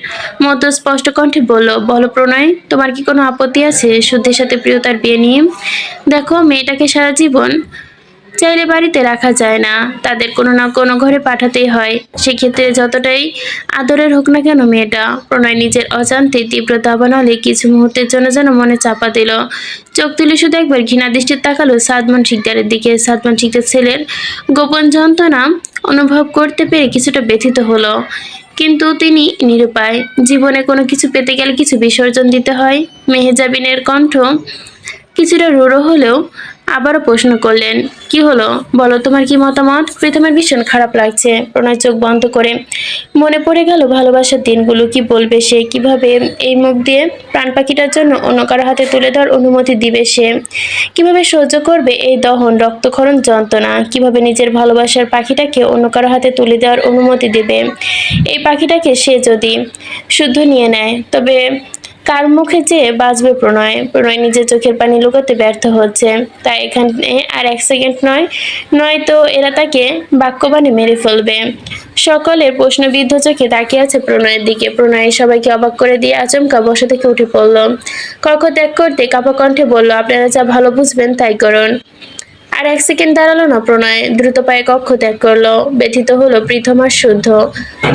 মতো স্পষ্ট কণ্ঠে বলল, বলো প্রণয়, তোমার কি কোনো আপত্তি আছে শুদ্ধের সাথে প্রিয়তার বিয়ে নিয়ে? দেখো, মেয়েটাকে সারা জীবন চাইলে বাড়িতে রাখা যায় না, তাদের কোনো না কোনো ঘরে পাঠাতেই হয়। সেক্ষেত্রে যতটাই আদরের হোক না কেন মেয়েটা। প্রণয় নিজের অজান্তে তীব্র দাবানলে কিছু মুহূর্তের জন্য যেন মনে চাপা দিল। চোখ তুলে শুধু একবার ঘৃণা দৃষ্টিতে তাকালো সাদমান শিকদারের দিকে। সাদমান শিকদার ছেলের গোপন যন্ত্রণা অনুভব করতে পেরে কিছুটা ব্যথিত হলো, কিন্তু তিনি নিরুপায়। জীবনে কোনো কিছু পেতে গেলে কিছু বিসর্জন দিতে হয়। মেহজাবিনের কণ্ঠ কিছুটা রূঢ় হলেও আবারও প্রশ্ন করলেন, কি হলো বলো, তোমার কি মতামত? প্রীতমের ভীষণ খারাপ লাগছে। প্রণয় চোখ বন্ধ করে মনে পড়ে গেল ভালোবাসার দিনগুলো। কি বলবে সে? কিভাবে এই মুখ দিয়ে প্রাণ পাখিটার জন্য অন্য কারো হাতে তুলে দেওয়ার অনুমতি দিবে সে? কিভাবে সহ্য করবে এই দহন রক্তক্ষরণ যন্ত্রণা? কিভাবে নিজের ভালোবাসার পাখিটাকে অন্য কারো হাতে তুলে দেওয়ার অনুমতি দেবে? এই পাখিটাকে সে যদি শুদ্ধ নিয়ে নেয় তবে কার মুখে চেয়ে বাঁচবে প্রণয়? প্রণয় নিজের চোখের পানি লুকাতে ব্যর্থ হচ্ছে। তাই এখানে আর 1 সেকেন্ড নয়তো এরা তাকে বাক্যবাণে মেরে ফেলবে। সকলের প্রশ্নবিদ্ধ চোখে তাকিয়ে আছে প্রণয়ের দিকে। প্রণয় সবাইকে অবাক করে দিয়ে আচমকা বসা থেকে উঠে পড়ল। কক্ষ ত্যাগ করতে কাঁপা কণ্ঠে বলল, আপনারা যা ভালো বুঝবেন তাই করুন। আর 1 সেকেন্ড দাঁড়ালো না প্রণয়, দ্রুত পায়ে কক্ষ ত্যাগ করলো। ব্যথিত হলো প্রীতম আর শুদ্ধ,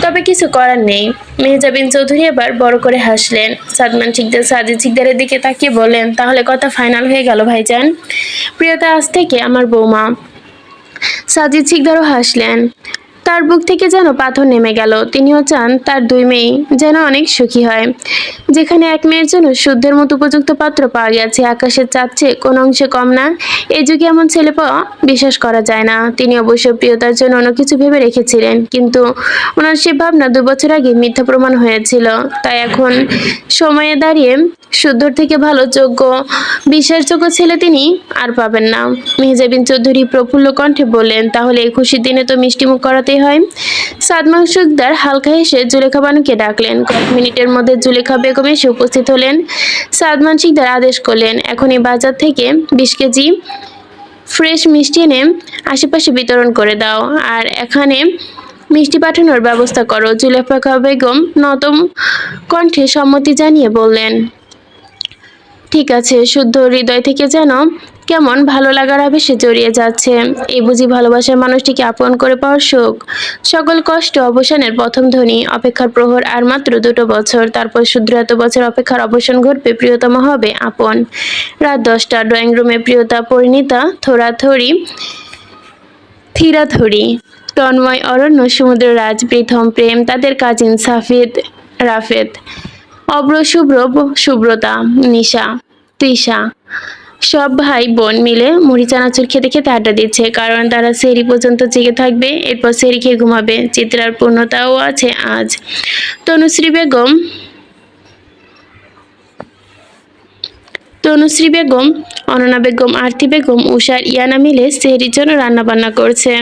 তবে কিছু করার নেই। মেহজাবিন চৌধুরী এবার বড় করে হাসলেন। সাদমান শিকদার সাজিদ শিকদারের দিকে তাকিয়ে বললেন, তাহলে কথা ফাইনাল হয়ে গেল ভাইজান, প্রিয়তা আজ থেকে আমার বৌমা। সাজিদ শিকদারও হাসলেন। তার বুক থেকে যেন পাথর নেমে গেল। তিনিও চান তার দুই মেয়ে যেন অনেক সুখী হয়। যেখানে এক মেয়ের জন্য শুদ্ধের মতো উপযুক্ত পাত্র পাওয়া গেছে, আকাশের চাঁদ চেয়ে কোনো অংশে কম না। এই যুগে এমন ছেলে পাওয়া বিশ্বাস করা যায় না। তিনি অবশ্য প্রিয়তার জন্য অন্য কিছু ভেবে রেখেছিলেন, কিন্তু ওনার সে ভাবনা 2 বছর আগে মিথ্যা প্রমাণ হয়েছিল। তাই এখন সময়ে দাঁড়িয়ে শুদ্ধর থেকে ভালো, যোগ্য, বিশ্বাসযোগ্য ছেলে তিনি আর পাবেন না। মেহজাবিন চৌধুরী প্রফুল্ল কণ্ঠে বললেন, তাহলে এই খুশির দিনে তো মিষ্টিমুখ করাতেই হয়। সাদমান সুকদার হালকা হেসে জুলেখা বানুকে ডাকলেন। কয়েক মিনিটের মধ্যে জুলেখা বেগম এসে উপস্থিত হলেন। সাদমান শিকদার আদেশ করলেন, এখনই বাজার থেকে 20 কেজি ফ্রেশ মিষ্টি এনে আশেপাশে বিতরণ করে দাও, আর এখানে মিষ্টি পাঠানোর ব্যবস্থা করো। জুলেখা বেগম নতম কণ্ঠে সম্মতি জানিয়ে বললেন, ঠিক আছে। শুদ্ধ হৃদয় থেকে যেন কেমন ভালো লাগার আবেশে জড়িয়ে যাচ্ছে। এই বুঝি ভালোবাসার মানুষটিকে আপন করে পাওয়ার সুখ। সকল কষ্ট অবসানের প্রথম ধ্বনি। অপেক্ষার প্রহর আর মাত্র 2 বছর, তারপর শুদ্ধ এত বছর অপেক্ষার অবসান ঘটবে, প্রিয়তম হবে আপন। রাত 10টা, ড্রয়িং রুমে প্রিয়তা, পরিণীতা, থিরাথরি, তন্ময়, অরণ্য, সমুদ্র রাজ, প্রীথম, প্রেম, তাদের কাজিন সাফিদ, রাফেদ, অব্র, শুভ্র, সুব্রতা, নিশা, তৃষা, সব ভাই বোন মিলে মুড়ি চানাচুর খেতে খেতে আড্ডা দিচ্ছে, কারণ তারা সেহরি পর্যন্ত জেগে থাকবে, এরপর সেহরি খেয়ে ঘুমাবে। চিত্রার পূর্ণতাও আছে আজ। তনুশ্রী বেগম, অননা বেগম, আরতি বেগম, উষার ইয়ানা মিলে সেহরির জন্য রান্না বান্না করছে।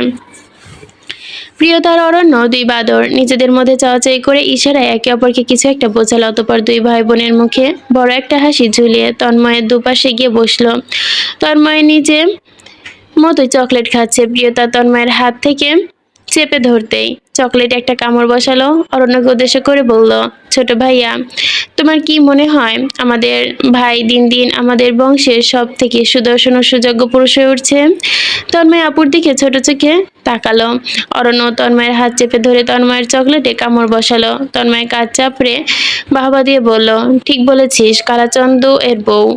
প্রিয়তার অরণ্য, 2 বাদর নিজেদের মধ্যে চাওয়াচাই করে ইশারায় একে অপরকে কিছু একটা বোঝালো। অতঃপর 2 ভাই বোনের মুখে বড় একটা হাসি ঝুলিয়ে তন্ময়ের দুপাশে গিয়ে বসলো। তন্ময় নিজে মতোই চকলেট খাচ্ছে। প্রিয়তা তন্ময়ের হাত থেকে চেপে ধরতেই চকলেট একটা কামড় বসালো। অরণ্যকে উদ্দেশ্য করে বলল, ছোট ভাইয়া, তোমার কি মনে হয় আমাদের ভাই দিন দিন আমাদের বংশের সব থেকে সুদর্শন ও সুযোগ্য পুরুষ হয়ে উঠছে? তন্ময় আপুর দিকে ছোট চোখে তাকালো। অরণ্য তন্ময়ের হাত চেপে ধরে তন্ময়ের চকলেটে কামড় বসালো। তন্ময় কাজ চাপড়ে বাহবা দিয়ে বলল, ঠিক বলেছিস, কালাচন্দ এর বউ।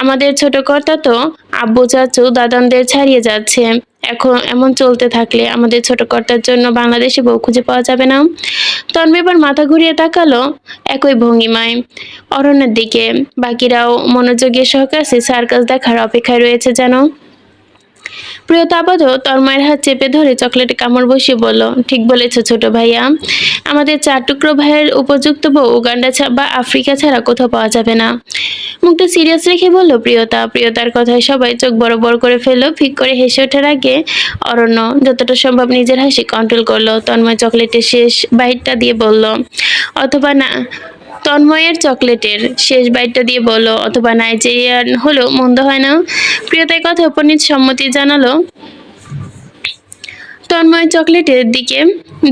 আমাদের ছোট কর্তা তো আব্বু চাচু দাদানদের ছাড়িয়ে যাচ্ছে। এখন এমন চলতে থাকলে আমাদের ছোট কর্তার জন্য বাংলাদেশে বউ খুঁজে পাওয়া যাবে না। তন্ময় এবার মাথা ঘুরিয়ে তাকালো একই ভঙ্গিমায় অরণ্যের দিকে। বাকিরাও মনোযোগের সহকারে সার্কাস দেখার অপেক্ষায় রয়েছে যেন। প্রিয়তা আপাতত তন্ময়ের হাত চেপে ধরে চকলেটে কামড় বসিয়ে বলল, ঠিক বলেছ ছোট ভাইয়া, আমাদের 4 টুকরো ভাইয়ের উপযুক্ত বউ উগান্ডা বা আফ্রিকা ছাড়া কোথাও পাওয়া যাবে না। মুখটা সিরিয়াস রেখে বলল প্রিয়তা। প্রিয়তার কথায় সবাই চোখ বড় বড় করে ফেললো। ফিক করে হেসে ওঠার আগে অরণ্য যতটা সম্ভব নিজের হাসি কন্ট্রোল করলো। তন্ময় চকলেটের শেষ বাইটটা দিয়ে বলল, অথবা না তন্ময়ের চকলেটের শেষ বাইটটা দিয়ে বলল, অথবা নাইজেরিয়ান হলেও মন্দ হয় না। প্রিয়তার কথা উপনীত সম্মতি জানালো। তন্ময় চকলেটের দিকে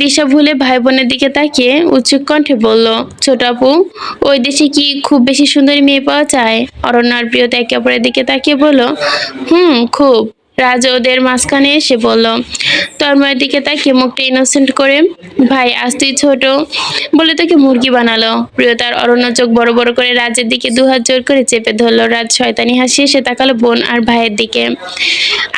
দিশা ভুলে ভাই বোনের দিকে তাকিয়ে উৎসুক কণ্ঠে বলল, ছোট আপু, ওই দেশে কি খুব বেশি সুন্দরী মেয়ে পাওয়া যায়? অরণ্য আর প্রিয়তা একে অপরের দিকে তাকিয়ে বলল, খুব। রাজ ওদের মাঝখানে এসে বলল। তন্ময়ের দিকে তাকিয়ে মুখটা ইনোসেন্ট করে, ভাই আজ তুই ছোট বলে তোকে মুরগি বানালো। প্রিয়তার অরণ্য চোখ বড় বড় করে রাজের দিকে 2 হাত জোর করে চেপে ধরলো। রাজ শয়তানি হাসি এসে তাকালো বোন আর ভাইয়ের দিকে।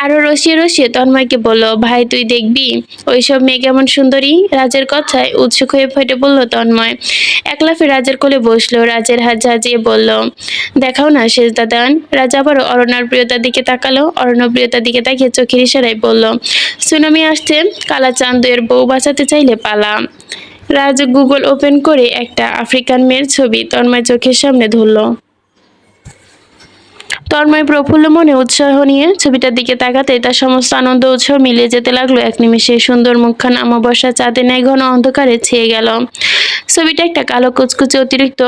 আরো রসিয়ে রসিয়ে তন্ময়কে বলল, ভাই তুই দেখবি ওইসব মেয়ে কেমন সুন্দরী। রাজের কথায় উৎসুক হয়ে ফেটে বলল তন্ময়। এক লাফে রাজের কোলে বসলো। রাজের হাত ঝাঁজিয়ে বলল, দেখাও না সেজদা দেন। রাজ আবারও অরণ্যার প্রিয়তার দিকে তাকালো। অরণ্য প্রিয়তার দিকে তাকিয়ে চোখের ইশারায় বলল, সুনামি আসছে, কালা চাঁদের বউ বাঁচাতে চাইলে পালা। রাজ গুগল ওপেন করে একটা আফ্রিকান মেয়ের ছবি তন্ময় চোখের সামনে ধরল। তন্ময় প্রফুল্ল মনে উৎসাহ নিয়ে ছবিটার দিকে তাকাতে তার সমস্ত আনন্দ উৎসাহ মিলিয়ে যেতে লাগলো এক নিমেষে। সুন্দর মুখখান অমাবস্যা চাঁদের ন্যায় ঘন অন্ধকারে ছেয়ে গেল। ছবিটা একটা কালো কুচকুচে অতিরিক্ত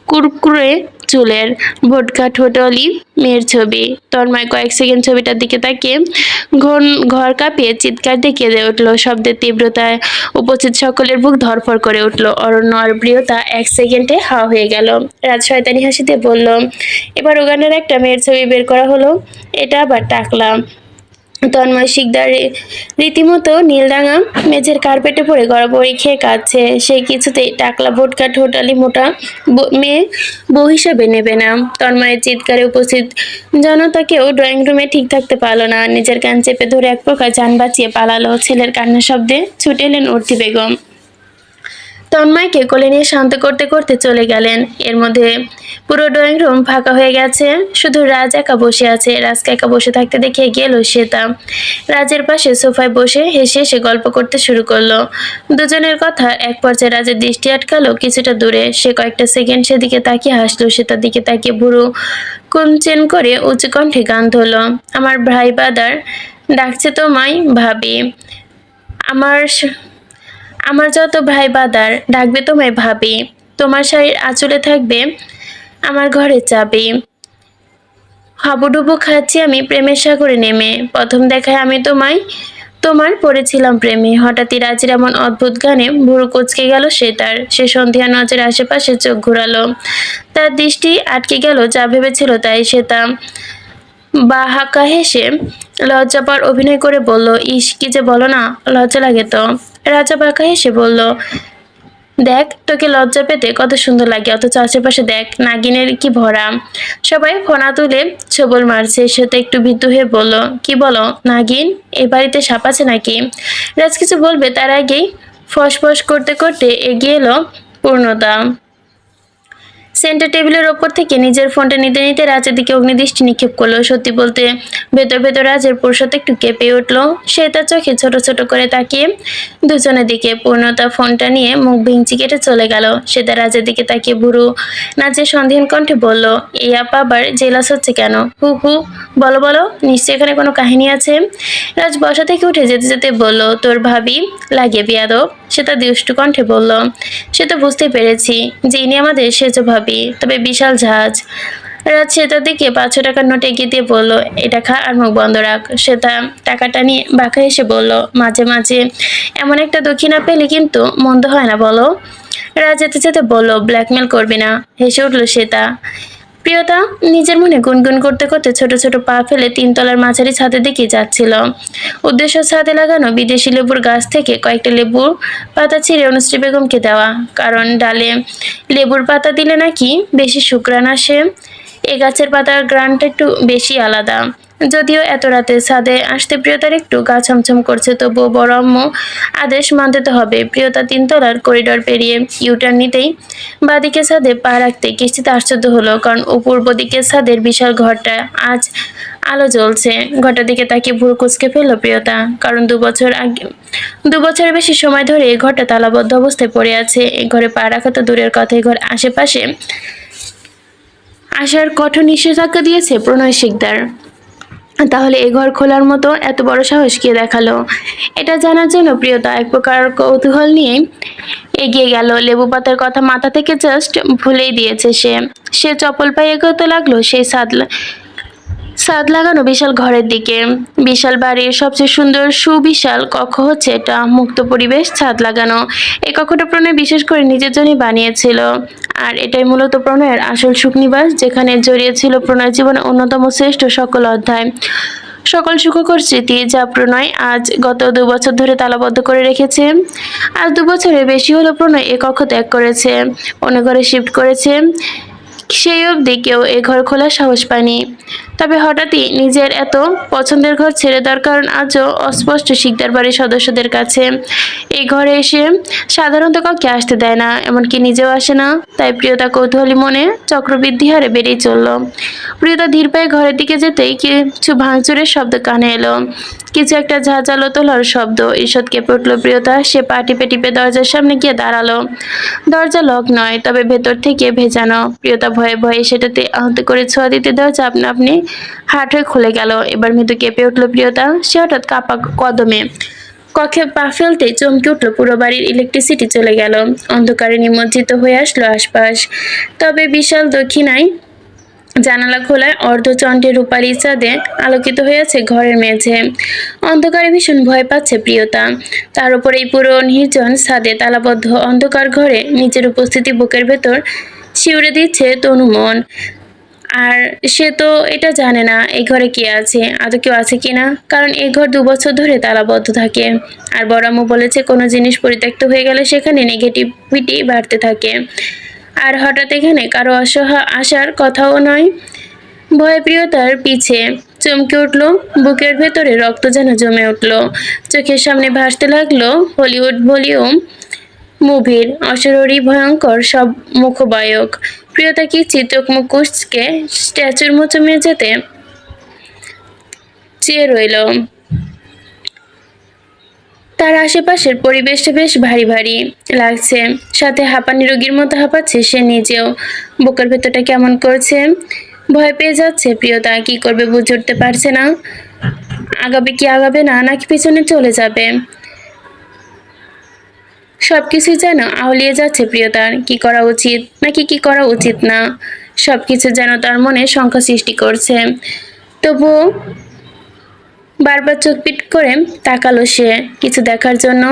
কুরকুরে চুলের ভোটকা ঠোঁটলি মেয়ের ছবি। তন্ময় কয়েক সেকেন্ড ছবিটার দিকে তাকিয়ে ঘর কাঁপিয়ে চিৎকার দিয়ে কেঁদে উঠল। শব্দের তীব্রতায় উপস্থিত সকলের বুক ধরফর করে উঠল। অরণ্য আর প্রিয়তা 1 সেকেন্ডে হাওয়া হয়ে গেল। রাজ শয়তানি হাসিতে বলল, এবার ওগানের একটা মেয়ের ছবি বের করা হলো, এটা আবার টাকলা। তন্ময় শিকদার রীতিমতো নীলরাঙা মেঝের কার্পেটে পড়ে গড়াগড়ি খেয়ে কাঁদছে। সে কিছুতেই টাকলা ভোটকা ঠোঁটালি মোটা মেয়ে বউ হিসাবে নেবে না। তন্ময়ের চিৎকারে উপস্থিত জনতাকেও ড্রয়িং রুমে ঠিক থাকতে পারল না। নিজের কান চেপে ধরে এক প্রকার যান বাঁচিয়ে পালালো। ছেলের কান্নার শব্দে ছুটে এলেন অর্থি বেগম। তন্ময়কে কোলে নিয়ে শান্ত করতে করতে চলে গেলেন। এর মধ্যে পুরো ড্রয়িং রুম ফাঁকা হয়ে গেছে, শুধু রাজ একা বসে আছে। রাজকে একা বসে থাকতে দেখে গেল শ্বেতা রাজের পাশে সোফায় বসে হেসে হেসে গল্প করতে শুরু করলো। দুজনের কথা এক পর্যায়ে রাজের দৃষ্টি আটকালো কিছুটা দূরে। সে কয়েকটা সেকেন্ড সেদিকে তাকিয়ে হাসলো। শ্বেতার দিকে তাকিয়ে ভুরু কুঞ্চেন করে উঁচু কণ্ঠে গান ধরলো। আমার ভাই বাদার ডাকছে তোমায় ভাবি, আমার আমার যত ভাই বাদার ডাকবে তোমায় ভাবি, তোমার শাড়ির আঁচলে থাকবে আমার ঘরের চাবি, হাবুডুবু খাচ্ছি আমি প্রেমের সাগরে নেমে, প্রথম দেখায় আমি তোমার পড়েছিলাম প্রেমে। হঠাৎই রাজের এমন অদ্ভুত গানে ভুরু কুঁচকে গেল সে সন্ধ্যা নজর আশেপাশে চোখ ঘুরালো। তার দৃষ্টি আটকে গেল যা ভেবেছিল তাই। শ্বেতা বাহাকা হেসে লজ্জা পাওয়ার অভিনয় করে বলল, ইস কি যে বলো না, লজ্জা লাগে তো। রাজা বাঁকা হেসে বলল, দেখ তোকে লজ্জা পেতে কত সুন্দর লাগে, অথচ আশেপাশে দেখ নাগিনের কি ভরা। সবাই ফোনা তুলে ছবল মারছে। সে তো একটু ভীতু হয়ে বলল, কি বলো নাগিন, এই বাড়িতে সাপ আছে নাকি? রাজ কিছু বলবে তার আগেই ফসফস করতে করতে এগিয়ে এলো পূর্ণতা। সেন্টার টেবিলের ওপর থেকে নিজের ফোনটা নিতে নিতে রাজের দিকে অগ্নিদৃষ্টি নিক্ষেপ করলো। সত্যি বলতে ভেতর ভেতর রাজের পুরুষত্ব একটু কেঁপে উঠলো। সে তার চোখে ছোট ছোট করে তাকিয়ে দুজনের দিকে। পূর্ণতা ফোনটা নিয়ে মুখ ভেঙচি কেটে চলে গেল। সে তার রাজের দিকে তাকিয়ে ভুরু নাচে সন্দেহীন কণ্ঠে বলল, এই আপা আবার জেলাস হচ্ছে কেন? হু হু, বলো বলো, নিশ্চয়ই এখানে কোনো কাহিনী আছে। রাজ বসা থেকে উঠে যেতে যেতে বলল, তোর ভাবি লাগে বিয়াদব। সে তার দুষ্টু কণ্ঠে বলল, সে তো বুঝতে পেরেছি যে ইনি আমাদের সেজ ভাবি, তবে বিশাল জাহাজ। রাজ শ্বেতার দিকে 500 টাকার নোট এগিয়ে দিয়ে বলল, এটা খা আর মুখ বন্ধ রাখ। শ্বেতা টাকাটা নিয়ে বাঁকা হেসে বলল, মাঝে মাঝে এমন একটা দক্ষিণা পেলে কিন্তু মন্দ হয় না বলো। রাজ যেতে যেতে বলল, ব্ল্যাকমেল করবি না। হেসে উঠল শ্বেতা। প্রিয়তা নিজের মনে গুনগুন করতে করতে ছোট ছোট পা ফেলে 3 তলার মাঝারি ছাদের দিকে যাচ্ছিল। উদ্দেশ্য ছাদে লাগানো বিদেশি লেবুর গাছ থেকে কয়েকটা লেবুর পাতা ছিঁড়ে অনুশ্রী বেগমকে দেওয়া, কারণ ডালে লেবুর পাতা দিলে নাকি বেশি শুক্রাণ আসে। এ গাছের পাতার গ্রানটা একটু বেশি আলাদা। যদিও এত রাতে ছাদে আসতে প্রিয়তার একটু গা ছমছম করছে, তবুও বড় আম্মু আদেশ মানতে তো হবে। প্রিয়তা 3 তলার করিডর পেরিয়ে ইউটার্ন নিতেই বাঁদিকে ছাদে পা রাখতে কিস্তিতে আশ্চর্য হলো, কারণ পূর্ব দিকের ছাদের বিশাল ঘরটা আজ আলো জ্বলছে। ঘরটার দিকে তাকিয়ে ভুরু কুঁচকে ফেলল প্রিয়তা, কারণ 2 বছরের বেশি সময় ধরে এই ঘরটা তালাবদ্ধ অবস্থায় পড়ে আছে। এই ঘরে পা রাখা তো দূরের কথা, এই ঘর আশেপাশে আসার কঠোর নিষেধাজ্ঞা দিয়েছে প্রণয় শিকদার। তাহলে এ ঘর খোলার মতো এত বড় সাহস কে দেখালো? এটা জানার জন্য প্রিয়তা এক প্রকার কৌতূহল নিয়ে এগিয়ে গেল। লেবু পাতার কথা মাথা থেকে জাস্ট ভুলেই দিয়েছে সে চপল পায়ে এগোতে লাগলো সেই ছাদ লাগানো বিশাল ঘরের দিকে। বিশাল বাড়ির সবচেয়ে সুন্দর সুবিশাল কক্ষ হচ্ছে এটা, মুক্ত পরিবেশ, ছাদ লাগানো। এই কক্ষটা প্রণয় বিশেষ করে নিজের জন্যই বানিয়েছিল, আর এটাই মূলত প্রণয়ের আসল সুখনিবাস, যেখানে জড়িয়ে ছিল প্রণয় জীবনের অন্যতম শ্রেষ্ঠ সকল অধ্যায়, সকল সুখকর স্মৃতি, যা প্রণয় আজ গত 2 বছর ধরে তালাবদ্ধ করে রেখেছে। আজ 2 বছরের বেশি হলো প্রণয় এ কক্ষ ত্যাগ করেছে, অন্য ঘরে শিফট করেছে। সেই অবধি কেউ এ ঘর খোলার সাহস পায়নি। তবে হঠাৎই নিজের এত পছন্দের ঘর ছেড়ে দেওয়ার কারণ আজও অস্পষ্ট শিকদার বাড়ির সদস্যদের কাছে। এই ঘরে এসে সাধারণত কাউকে আসতে দেয় না, এমনকি নিজেও আসে না। তাই প্রিয়তা কৌতূহলী মনে চক্রবৃদ্ধি হারে বেরিয়ে চলল। প্রিয়তা ধীর পায়ে ঘরের দিকে যেতেই কিছু ভাঙচুরের শব্দ কানে এলো, কিছু একটা ঝাঁঝালো তোলার শব্দ। ঈষৎ কেঁপে উঠল প্রিয়তা। সে পা টিপে টিপে দরজার সামনে গিয়ে দাঁড়ালো। দরজা লক নয়, তবে ভেতর থেকে ভেজানো। প্রিয়তা ভয়ে ভয়ে সেটাতে আহত করে ছোঁয়া দিতে দরজা আপনা আপনি হাট হয়ে খুলে গেল। এবার মৃদু কেঁপে উঠল প্রিয়তা। সে হঠাৎ কাঁপা কদমে কক্ষে পা ফেলতে চমকে উঠল। পুরো বাড়ির ইলেকট্রিসিটি চলে গেল। অন্ধকারে নিমজ্জিত হয়ে আসলো আশপাশ। তবে বিশাল দক্ষিণায় জানালা খোলায় অর্ধচন্দ্রে রূপালী চাঁদে আলোকিত হয়ে আছে ঘরের মেঝে। অন্ধকারে ভীষণ ভয় পাচ্ছে প্রিয়তা। তার উপর এই পুরো নির্জন ছাদে তালাবদ্ধ অন্ধকার ঘরে নিজের উপস্থিতি বুকের ভেতর শিউরে দিচ্ছে তনু মন। আর সে তো এটা জানে না এই ঘরে কে আছে, আদৌ কেউ আছে কিনা, কারণ এই ঘর 2 বছর ধরে তালাবদ্ধ থাকে। আর বড় আম্মু বলেছে কোনো জিনিস পরিত্যক্ত হয়ে গেলে সেখানে নেগেটিভিটি বাড়তে থাকে। আর হঠাৎ এখানে কারো আসার কথাও নয়। ভয়ে প্রিয়তার পিছে চমকে উঠল, বুকের ভেতরে রক্ত যেন জমে উঠল, চোখের সামনে ভাসতে লাগলো হলিউড ভলিউম মুভির অশরীরী ভয়ঙ্কর সব মুখবায়ক। প্রিয়তা কি চিত্রক মুখ কুঁচকে স্ট্যাচুর মতো মেঝেতে চেয়ে রইল। তার আশেপাশের পরিবেশটা বেশ ভারী ভারী লাগছে, সাথে হাঁপানি রোগীর মতো হাঁপাচ্ছে সে নিজেও। বুকের ভেতরটা কেমন করছে, ভয় পেয়ে যাচ্ছে প্রিয়তা। কি করবে বুঝে উঠতে পারছে না। আগাবে কি আগাবে না, নাকি পিছনে চলে যাবে। সবকিছু যেন আউলিয়ে যাচ্ছে প্রিয়তার। কি করা উচিত নাকি কি করা উচিত না, সবকিছু যেন তার মনে শঙ্কা সৃষ্টি করছে। তবুও বারবার চোখ পিট করে তাকালো সে কিছু দেখার জন্য।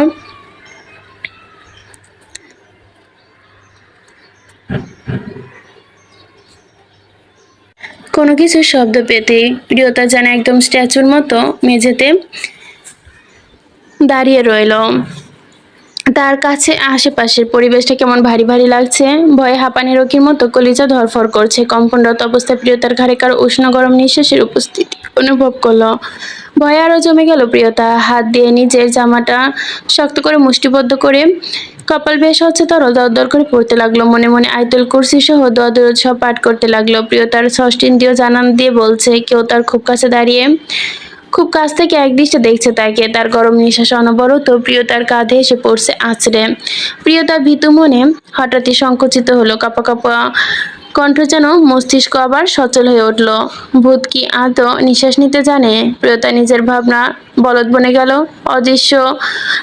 কোনো কিছুর শব্দ পেতেই প্রিয়তা যেন একদম স্ট্যাচুর মতো মেঝেতে দাঁড়িয়ে রইল। তার কাছে আশেপাশের পরিবেশটা কেমন ভারী ভারী লাগছে, ভয়ে হাঁপানি রোগীর মতো কলিজা ধড়ফড় করছে। কম্পনরত অবস্থায় প্রিয়তার ঘাড়ে কারো উষ্ণ গরম নিঃশ্বাসের উপস্থিতি অনুভব করলো। ভয়ে আরো জমে গেল প্রিয়তা। হাত দিয়ে নিজের জামাটা শক্ত করে মুষ্টিবদ্ধ করে কপাল বেশ হচ্ছে তরল দরদর করে পড়তে লাগলো। মনে মনে আয়তুল কুরসি সহ দোয়া দরুদ সব পাঠ করতে লাগলো। প্রিয়তার ষষ্ঠ ইন্দ্রিয় জানান দিয়ে বলছে কেউ তার খুব কাছে দাঁড়িয়ে খুব কাছ থেকে একদৃষ্টে দেখছে তাকে। তার গরম নিঃশ্বাস অনবরত প্রিয়তার কাঁধে এসে পড়ছে আছড়ে। প্রিয়তা ভীতু মনে হঠাৎই সংকুচিত হলো, কাঁপা কাঁপা কণ্ঠ যেন মস্তিষ্ক আবার সচল হয়ে উঠল। ভূত কি আদৌ নিঃশ্বাস নিতে জানে? প্রিয়তা নিজের ভাবনা বলদ বনে গেল। অদৃশ্য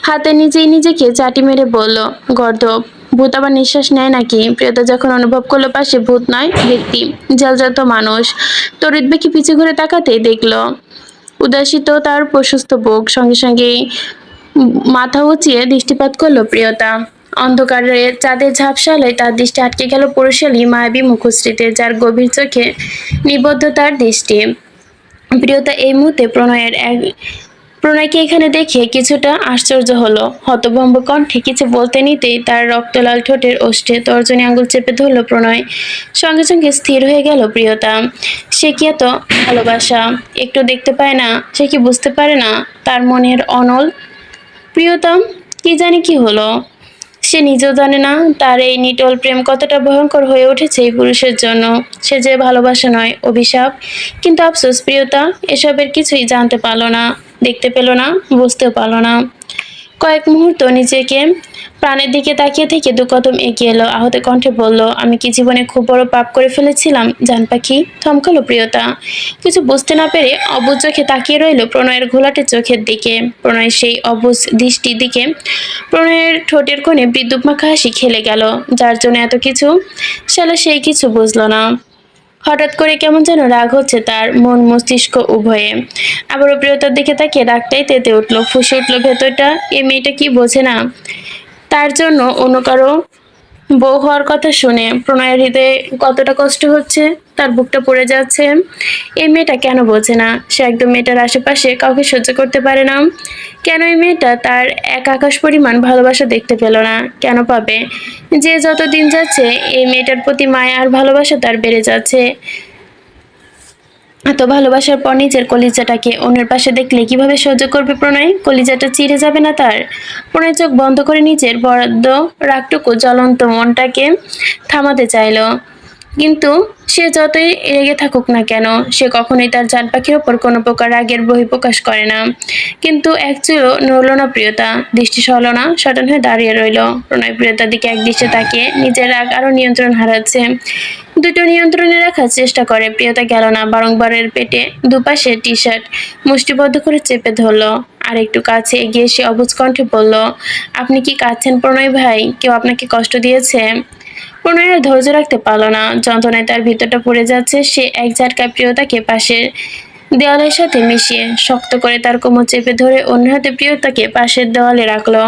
হাতে নিজেই নিজেকে চাটি মেরে বলল, গর্দভ, ভূত আবার নিঃশ্বাস নেয় নাকি? প্রিয়তা যখন অনুভব করলো পাশে ভূত নয় ব্যক্তি, জলজাত মানুষ, তড়িৎ বেঁকে পিছু ঘুরে তাকাতেই দেখলো উদাসিত তার প্রশস্ত বুক। সঙ্গে সঙ্গেই মাথা উঁচিয়ে দৃষ্টিপাত করলো প্রিয়তা। অন্ধকারে চাঁদের ঝাপসালে তার দৃষ্টি আটকে গেল পুরুষালী মায়াবী মুখশ্রীতে, যার গভীর চোখে নিবদ্ধ তার দৃষ্টি। প্রিয়তা এই মুহূর্তে প্রণয়কে এখানে দেখে কিছুটা আশ্চর্য হলো। হতভম্ব কণ্ঠে কিছু বলতে নিতেই তার রক্তলাল ঠোঁটের ওষ্ঠে তর্জনী আঙুল চেপে ধরল প্রণয়। সঙ্গে সঙ্গে স্থির হয়ে গেল প্রিয়তা। সে কি এত ভালোবাসা একটু দেখতে পায় না? সে কি বুঝতে পারে না তার মনের অনল? প্রিয়তম কি জানি কি হলো, সে নিজেও জানে না। তার এই নিটল প্রেম কতটা ভয়ঙ্কর হয়ে উঠেছে এই পুরুষের জন্য। সে যে ভালোবাসা নয়, অভিশাপ। কিন্তু আফসোস প্রিয়তা এসবের কিছুই জানতে পারল না, দেখতে পেল না, বুঝতেও পারল না। কয়েক মুহূর্ত নিজেকে প্রাণের দিকে তাকিয়ে থেকে 2 কদম এগিয়ে এলো, আহত কণ্ঠে বলল, আমি কি জীবনে খুব বড় পাপ করে ফেলেছিলাম জান পাখি? থমকালো প্রিয়তা। কিছু বুঝতে না পেরে অবুঝ চোখে তাকিয়ে রইল প্রণয়ের ঘোলাটে চোখের দিকে। প্রণয়ের সেই অবুঝ দৃষ্টির দিকে প্রণয়ের ঠোঁটের কোণে বিদ্যুৎ মাখা হাসি খেলে গেল। যার জন্য এত কিছু, শালা সেই কিছু বুঝলো না। হঠাৎ করে কেমন যেন রাগ হচ্ছে তার মন মস্তিষ্ক উভয়ে। আবারও প্রিয়তার দিকে তাকিয়ে রাগটাই তেতে উঠলো, ফুঁসে উঠলো ভেতরটা। এ মেয়েটা কি বোঝে না তার জন্য অন্য কারো বউ হওয়ার কথা শুনে প্রণয়ের হৃদয়ে কতটা কষ্ট হচ্ছে, তার বুকটা পড়ে যাচ্ছে। এই মেয়েটা কেন বোঝে না? সে একদম মেয়েটার আশেপাশে কাউকে সহ্য করতে পারে না। কেন এই মেয়েটা তার এক আকাশ পরিমাণ ভালোবাসা দেখতে পেল না? কেন পাবে? যে যত দিন যাচ্ছে এই মেয়েটার প্রতি মায়া আর ভালোবাসা তার বেড়ে যাচ্ছে। এত ভালোবাসার পর নিজের কলিজাটাকে অন্যের পাশে দেখলে কিভাবে সহ্য করবে প্রণয়? কলিজাটা চিড়ে যাবে না তার? প্রণয় চোখ বন্ধ করে নিজের বরাদ্দ রাগটুকু জ্বলন্ত মনটাকে থামাতে চাইল। কিন্তু সে যতই রেগে থাকুক না কেন, সে কখনোই তার জান পাখির ওপর কোনো প্রকার রাগের বহিঃপ্রকাশ করে না। কিন্তু এক চুলও নড়ল না প্রিয়তা, দৃষ্টি সরল না, সটন হয়ে দাঁড়িয়ে রইল। প্রণয় প্রিয়তার দিকে এক দৃষ্টে তাকিয়ে নিজের রাগ আরো নিয়ন্ত্রণ হারাচ্ছে। দুটো নিয়ন্ত্রণে রাখার চেষ্টা করে, প্রিয়তা গেল না। বারংবারের পেটে দুপাশে টি শার্ট মুষ্টিবদ্ধ করে চেপে ধরলো। আর একটু কাছে এগিয়ে সে অবুঝ কণ্ঠে বলল, আপনি কি কাঁদছেন প্রণয় ভাই? কেউ আপনাকে কষ্ট দিয়েছে? প্রণয় আর ধৈর্য রাখতে পারল না, যন্ত্রণায় তার ভিতরটা পড়ে যাচ্ছে। সে এক ঝাটকায় প্রিয়তাকে পাশের দেওয়ালের সাথে মিশিয়ে শক্ত করে তার কোমর চেপে ধরে অন্য হাতে প্রিয়তাকে পাশের দেওয়ালে রাখলো।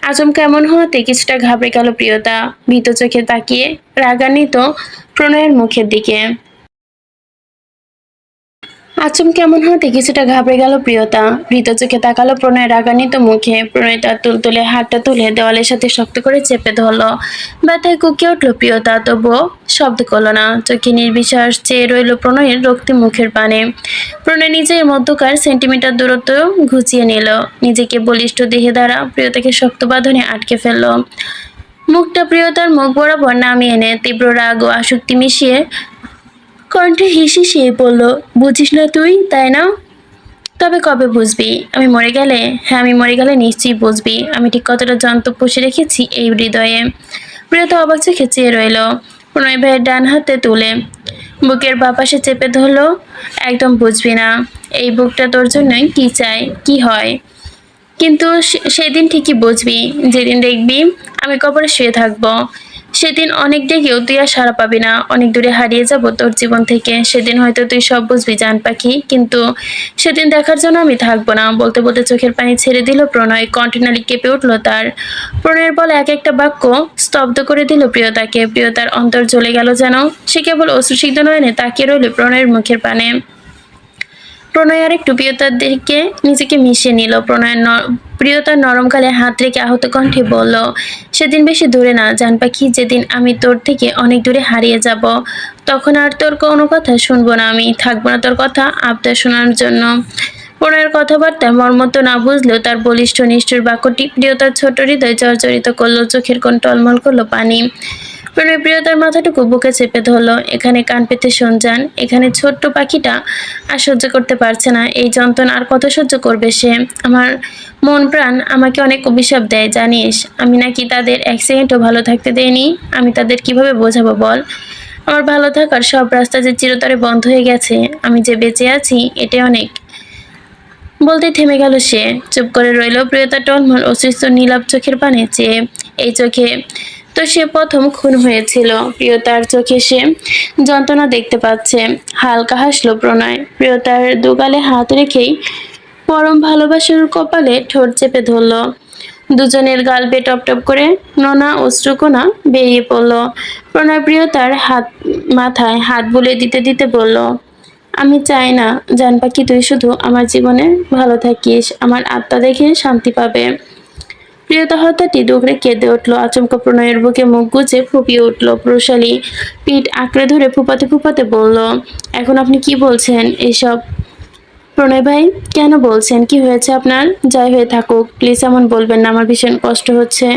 আচমকা এমন হওয়াতে কিছুটা ঘাবড়ে গেল প্রিয়তা, ভীত চোখে তাকিয়ে রাগান্বিত প্রণয়ের মুখের দিকে। আচমকা এমন হতে কিছুটা ঘাবড়ে গেল প্রিয়তা। ভীত চোখে তাকালো প্রণয়ের রাগান্বিত মুখে। প্রণয় তার তুলতুলে হাতটা তুলে দেওয়ালের সাথে শক্ত করে চেপে ধরল। ব্যথায় কুঁকিয়ে উঠল প্রিয়তা, তবুও শব্দ করলো না। চোখে নির্বিশ্বাস চেয়ে রইল প্রণয়ের রক্তিম মুখের পানে। প্রণয় নিজের মধ্যকার সেন্টিমিটার দূরত্ব ঘুচিয়ে নিল। নিজেকে বলিষ্ঠ দেহে দ্বারা প্রিয়তাকে শক্ত বাঁধনে আটকে ফেলল। মুখটা প্রিয়তার মুখ বরাবর নামিয়ে এনে তীব্র রাগ ও আসক্তি মিশিয়ে কণ্ঠে হিসিয়ে বলল, বুঝিস না তুই, তাই না? তবে কবে বুঝবি? আমি মরে গেলে? হ্যাঁ, আমি মরে গেলে নিশ্চয়ই বুঝবি আমি ঠিক কতটা যন্ত্র পুষে রেখেছি এই হৃদয়ে। প্রিয়তা অবাক চোখে চেয়ে রইল। প্রণয় ভাইয়ের ডান হাতে তুলে বুকের বাঁ পাশে চেপে ধরলো। একদম বুঝবি না। এই বুকটা তোর জন্যই কি চায়, কি হয়। কিন্তু সেদিন ঠিকই বুঝবি, যেদিন দেখবি আমি কবরে শুয়ে থাকবো। সেদিন অনেক ডেকেও তুই আর সাড়া পাবি না, অনেক দূরে হারিয়ে যাব তোর জীবন থেকে। সেদিন হয়তো তুই সব বুঝবি জান পাখি, কিন্তু সেদিন দেখার জন্য আমি থাকবো না। বলতে বলতে চোখের পানি ছেড়ে দিল প্রণয়। কণ্ঠনালী কেঁপে উঠল তার। প্রণয়ের বলা এক একটা বাক্য স্তব্ধ করে দিল প্রিয়তাকে। প্রিয়তার অন্তর জ্বলে গেল যেন। সে কেবল অশ্রুসিক্ত নয়নে তাকিয়ে রইল প্রণয়ের মুখের পানে। প্রণয় আর একটু প্রিয়তার দিকে নিজেকে মিশিয়ে নিল। প্রিয়তার নরম গালে হাত রেখে আহত কণ্ঠে বলল, সেদিন বেশি দূরে না জান পাখি, যেদিন আমি তোর থেকে অনেক দূরে হারিয়ে যাব। তখন আর তোর কোনো কথা শুনবো না, আমি থাকবো না তোর কথা আবদার শোনার জন্য। প্রণয়ের কথাবার্তায় মর্মত না বুঝলেও তার বলিষ্ঠ নিষ্ঠুর বাক্যটি প্রিয়তার ছোট হৃদয় জর্জরিত করলো। চোখের কোণ টলমল করলো পানি। প্রণয় প্রিয়তার মাথাটুকু বুকে চেপে ধরলো। এখানে কান পেতে শোন যান, এখানে ছোট্ট পাখিটা আর সহ্য করতে পারছে না। এই যন্ত্রণা আর কত সহ্য করবে সে? আমার মন প্রাণ আমাকে অনেক অভিশাপ দেয় জানিস। আমি নাকি তাদের এক সেকেন্ডও ভালো থাকতে দেয়নি। আমি তাদের কিভাবে বোঝাবো বল? আমার ভালো থাকার সব রাস্তা যে চিরতরে বন্ধ হয়ে গেছে। আমি যে বেঁচে আছি এটাই অনেক। বলতে থেমে গেল সে। চুপ করে রইল প্রিয়তা টলমল অসৃষ্ট নীলাভ চোখের পানে চেয়ে। এই চোখে তো সে প্রথম খুন হয়েছিল। প্রিয়তার চোখে সে যন্ত্রণা দেখতে পাচ্ছে। হালকা হাসলো প্রণয়। প্রিয়তার দুগালে হাত রেখেই পরম ভালোবাসার কপালে ঠোঁট চেপে ধরল। দুজনের গাল বেয়ে টপ টপ করে নোনা অশ্রুকণা বেরিয়ে পড়ল। প্রণয় প্রিয়তার মাথায় হাত বুলিয়ে দিতে দিতে বলল, আমি চাই না জান পাখি, তুই শুধু আমার জীবনে ভালো থাকিস, আমার আত্মা দেখে শান্তি পাবে। প্রিয়তা হঠাৎই দুগড়ে কেঁদে উঠল। আচমকা প্রণয়ের বুকে মুখ গুজে ফুপিয়ে উঠল। প্রশালী পিঠ আঁকড়ে ধরে ফুপাতে ফুপাতে বলল, এখন আপনি কি বলছেন এসব? প্রণয় ভাই, কেন বলছেন? কি হয়েছে আপনার? যাই হয়ে থাকুক, প্লিজ এমন বলবেন না, আমার ভীষণ কষ্ট হচ্ছে।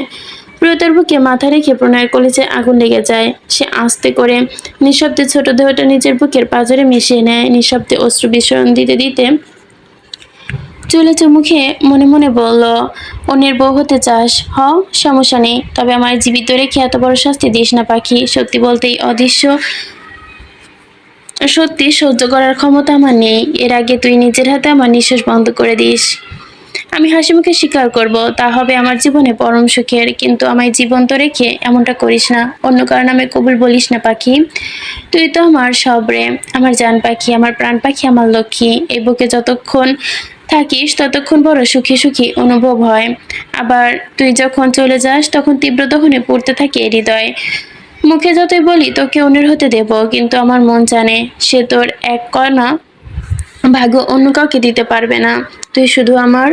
প্রিয়তার বুকে মাথা রেখে প্রণয়ের কলিজায় আগুন লেগে যায়। সে আস্তে করে নিঃশব্দে ছোট দেহটা নিজের বুকের পাঁজরে মিশিয়ে নেয়। নিঃশব্দে অশ্রু বিসরণ দিতে দিতে চলেছে মুখে মনে মনে বলল, অন্যের বউ হতে চাস? হ, সমস্যা নেই, তবে আমার জীবিত রেখে এত বড় শাস্তি দিস না পাখি। সত্যি বলতে এই অদৃশ্য সত্যি সহ্য করার ক্ষমতা আমার নেই। এর আগে তুই নিজের হাতে আমার নিঃশ্বাস বন্ধ করে দিস। আমি হাসিমুখে স্বীকার করব, তা হবে আমার জীবনে পরম সুখের। কিন্তু আমায় জীবন্ত রেখে এমনটা করিস না। অন্য কারণ আমি কবুল বলিস না পাখি। তুই তো আমার সব রে, আমার জান পাখি, আমার প্রাণ পাখি, আমার লক্ষ্মী। এই বুকে যতক্ষণ থাকিস ততক্ষণ বড় সুখী সুখী অনুভব হয়। আবার তুই যখন চলে যাস তখন তীব্র দহনে পড়তে থাকে হৃদয়। মুখে যতই বলি তোকে অন্যের হতে দেব, কিন্তু আমার মন জানে সে তোর এক কণা ভাগ্য অন্য কাউকে দিতে পারবে না। তুই শুধু আমার